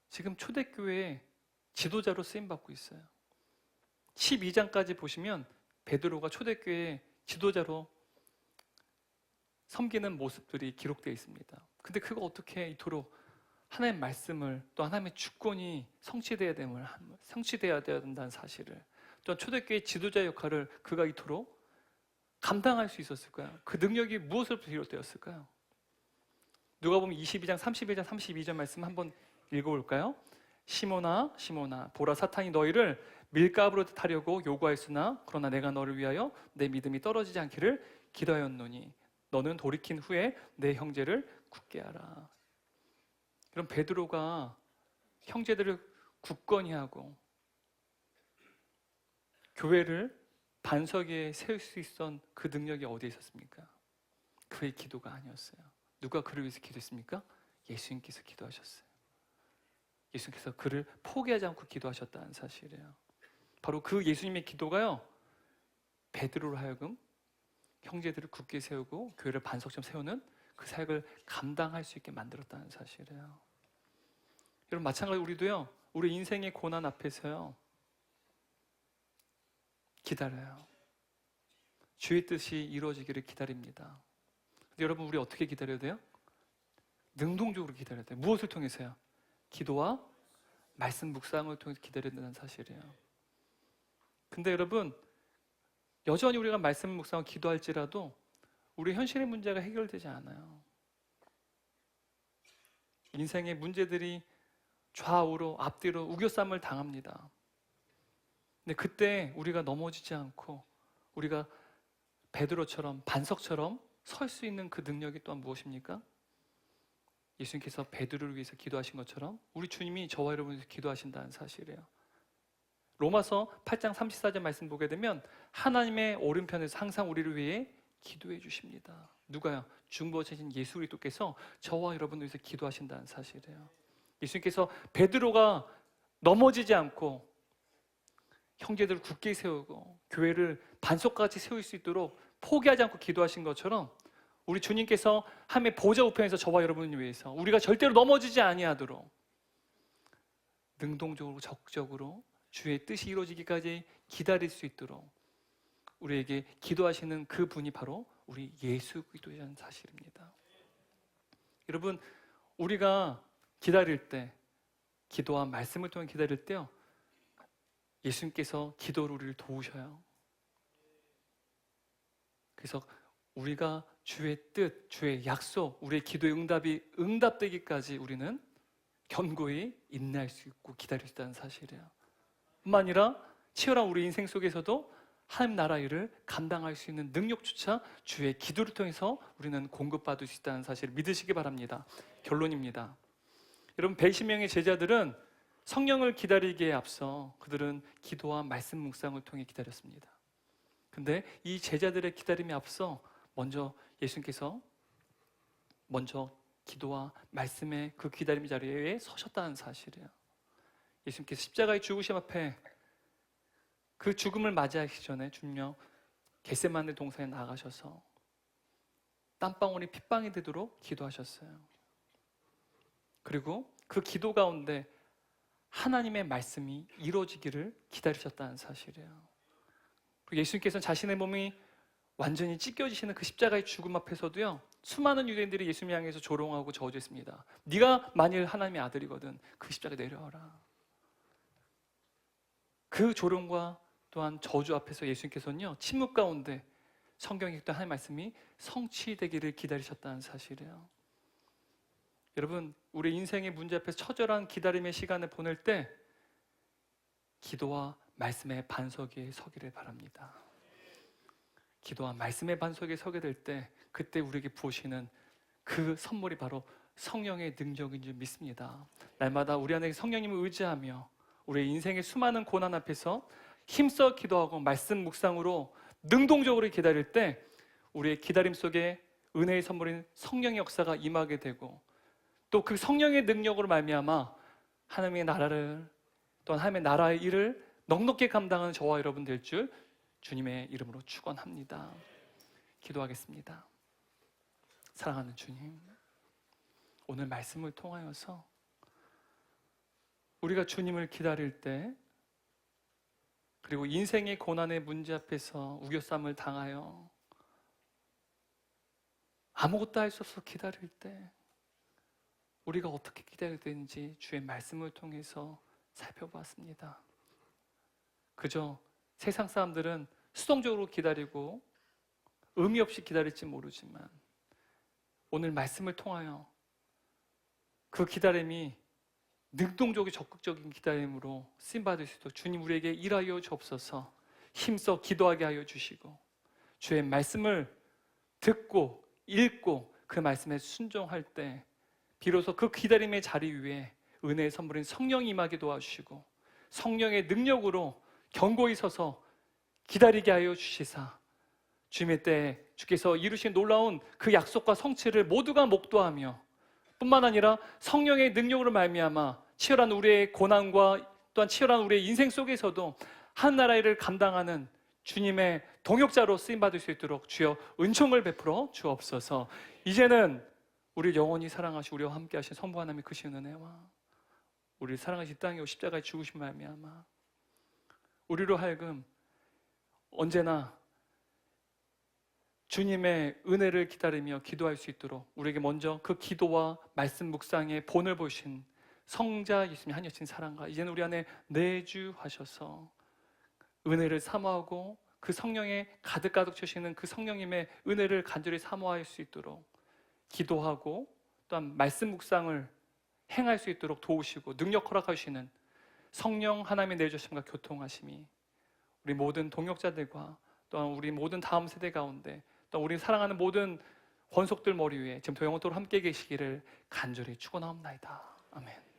지금 초대교회의 지도자로 쓰임받고 있어요. 12장까지 보시면 베드로가 초대교회의 지도자로 섬기는 모습들이 기록되어 있습니다. 근데 그가 어떻게 이토록 하나님의 말씀을, 또 하나님의 주권이 성취되어야 된다는 사실을, 또 초대교회의 지도자 역할을 그가 이토록 감당할 수 있었을까요? 그 능력이 무엇으로부터 비롯되었을까요? 누가복음 22장 31장 32절 말씀 한번 읽어볼까요? 시몬아 시몬아, 보라, 사탄이 너희를 밀가부로 타려고 요구하였으나 그러나 내가 너를 위하여 내 믿음이 떨어지지 않기를 기도하였노니 너는 돌이킨 후에 내 형제를 굳게 하라. 그럼 베드로가 형제들을 굳건히 하고 교회를 반석 위에 세울 수 있었던 그 능력이 어디에 있었습니까? 그의 기도가 아니었어요. 누가 그를 위해서 기도했습니까? 예수님께서 기도하셨어요. 예수님께서 그를 포기하지 않고 기도하셨다는 사실이에요. 바로 그 예수님의 기도가요, 베드로로 하여금 형제들을 굳게 세우고 교회를 반석처럼 세우는 그 사역을 감당할 수 있게 만들었다는 사실이에요. 여러분, 마찬가지로 우리도요, 우리 인생의 고난 앞에서요 기다려요. 주의 뜻이 이루어지기를 기다립니다. 근데 여러분, 우리 어떻게 기다려야 돼요? 능동적으로 기다려야 돼요. 무엇을 통해서요? 기도와 말씀 묵상을 통해서 기다려야 된다는 사실이에요. 근데 여러분, 여전히 우리가 말씀 묵상을 기도할지라도 우리 현실의 문제가 해결되지 않아요. 인생의 문제들이 좌우로 앞뒤로 우겨쌈을 당합니다. 근데 그때 우리가 넘어지지 않고 우리가 베드로처럼 반석처럼 설 수 있는 그 능력이 또한 무엇입니까? 예수님께서 베드로를 위해서 기도하신 것처럼 우리 주님이 저와 여러분을 위해서 기도하신다는 사실이에요. 로마서 8장 34절 말씀 보게 되면 하나님의 오른편에서 항상 우리를 위해 기도해 주십니다. 누가요? 중보하신 예수 그리스도께서 저와 여러분을 위해서 기도하신다는 사실이에요. 예수님께서 베드로가 넘어지지 않고 형제들을 굳게 세우고 교회를 반석같이 세울 수 있도록 포기하지 않고 기도하신 것처럼 우리 주님께서 하나님의 보좌 우편에서 저와 여러분을 위해서 우리가 절대로 넘어지지 아니하도록 능동적으로 적극적으로 주의 뜻이 이루어지기까지 기다릴 수 있도록 우리에게 기도하시는 그 분이 바로 우리 예수 그리스도라는 사실입니다. 여러분, 우리가 기다릴 때, 기도와 말씀을 통해 기다릴 때요, 예수님께서 기도로 우리를 도우셔요. 그래서 우리가 주의 뜻, 주의 약속, 우리의 기도의 응답이 응답되기까지 우리는 견고히 인내할 수 있고 기다릴 수 있다는 사실이에요. 뿐만 아니라 치열한 우리 인생 속에서도 하나님 나라 일을 감당할 수 있는 능력조차 주의 기도를 통해서 우리는 공급받을 수 있다는 사실을 믿으시기 바랍니다. 결론입니다. 여러분, 120명의 제자들은 성령을 기다리기에 앞서 그들은 기도와 말씀 묵상을 통해 기다렸습니다. 근데 이 제자들의 기다림에 앞서 먼저 예수님께서 먼저 기도와 말씀의 그 기다림 자리에 서셨다는 사실이에요. 예수님께서 십자가의 죽으심 앞에 그 죽음을 맞이하기 전에 주님요 겟세마네 동산에 나가셔서 땀방울이 핏방이 되도록 기도하셨어요. 그리고 그 기도 가운데 하나님의 말씀이 이루어지기를 기다리셨다는 사실이에요. 그리고 예수님께서는 자신의 몸이 완전히 찢겨지시는 그 십자가의 죽음 앞에서도요 수많은 유대인들이 예수님 향해서 조롱하고 저주했습니다. 네가 만일 하나님의 아들이거든 그 십자가 내려와라. 그 조롱과 또한 저주 앞에서 예수님께서는요 침묵 가운데 성경에 있던 하나님의 말씀이 성취되기를 기다리셨다는 사실이에요. 여러분, 우리 인생의 문제 앞에서 처절한 기다림의 시간을 보낼 때 기도와 말씀의 반석에 서기를 바랍니다. 기도와 말씀의 반석에 서게 될 때 그때 우리에게 부으시는 그 선물이 바로 성령의 능력인 줄 믿습니다. 날마다 우리 안에 성령님을 의지하며 우리의 인생의 수많은 고난 앞에서 힘써 기도하고 말씀 묵상으로 능동적으로 기다릴 때 우리의 기다림 속에 은혜의 선물인 성령의 역사가 임하게 되고 또 그 성령의 능력으로 말미암아 하나님의 나라를 또한 하나님의 나라의 일을 넉넉히 감당하는 저와 여러분 될 줄 주님의 이름으로 축원합니다. 기도하겠습니다. 사랑하는 주님, 오늘 말씀을 통하여서 우리가 주님을 기다릴 때 그리고 인생의 고난의 문제 앞에서 우겨쌈을 당하여 아무것도 할 수 없어 기다릴 때 우리가 어떻게 기다려야 되는지 주의 말씀을 통해서 살펴보았습니다. 그저 세상 사람들은 수동적으로 기다리고 의미 없이 기다릴지 모르지만 오늘 말씀을 통하여 그 기다림이 능동적이고 적극적인 기다림으로 쓰임받을 수 있도록 주님 우리에게 일하여 주옵소서. 힘써 기도하게 하여 주시고 주의 말씀을 듣고 읽고 그 말씀에 순종할 때 비로소 그 기다림의 자리 위에 은혜의 선물인 성령이 임하게 도와주시고 성령의 능력으로 견고히 서서 기다리게 하여 주시사 주님의 때에 주께서 이루신 놀라운 그 약속과 성취를 모두가 목도하며 뿐만 아니라 성령의 능력으로 말미암아 치열한 우리의 고난과 또한 치열한 우리의 인생 속에서도 한 나라의 일을 감당하는 주님의 동역자로 쓰임받을 수 있도록 주여 은총을 베풀어 주옵소서. 이제는 우리를 영원히 사랑하시고 우리와 함께 하신 성부 하나님의 크신 은혜와 우리를 사랑하신 땅에 오신 십자가에 죽으신 말미암아 우리로 하여금 언제나 주님의 은혜를 기다리며 기도할 수 있도록 우리에게 먼저 그 기도와 말씀 묵상의 본을 보신 성자 예수님 한 여친 사랑과 이제는 우리 안에 내주하셔서 은혜를 사모하고 그 성령에 가득가득 주시는 그 성령님의 은혜를 간절히 사모할 수 있도록 기도하고 또한 말씀 묵상을 행할 수 있도록 도우시고 능력 허락하시는 성령 하나님의 내주심과 교통하심이 우리 모든 동역자들과 또한 우리 모든 다음 세대 가운데 또 우리 사랑하는 모든 권속들 머리 위에 지금부터 영원토록 함께 계시기를 간절히 축원하옵나이다. 아멘.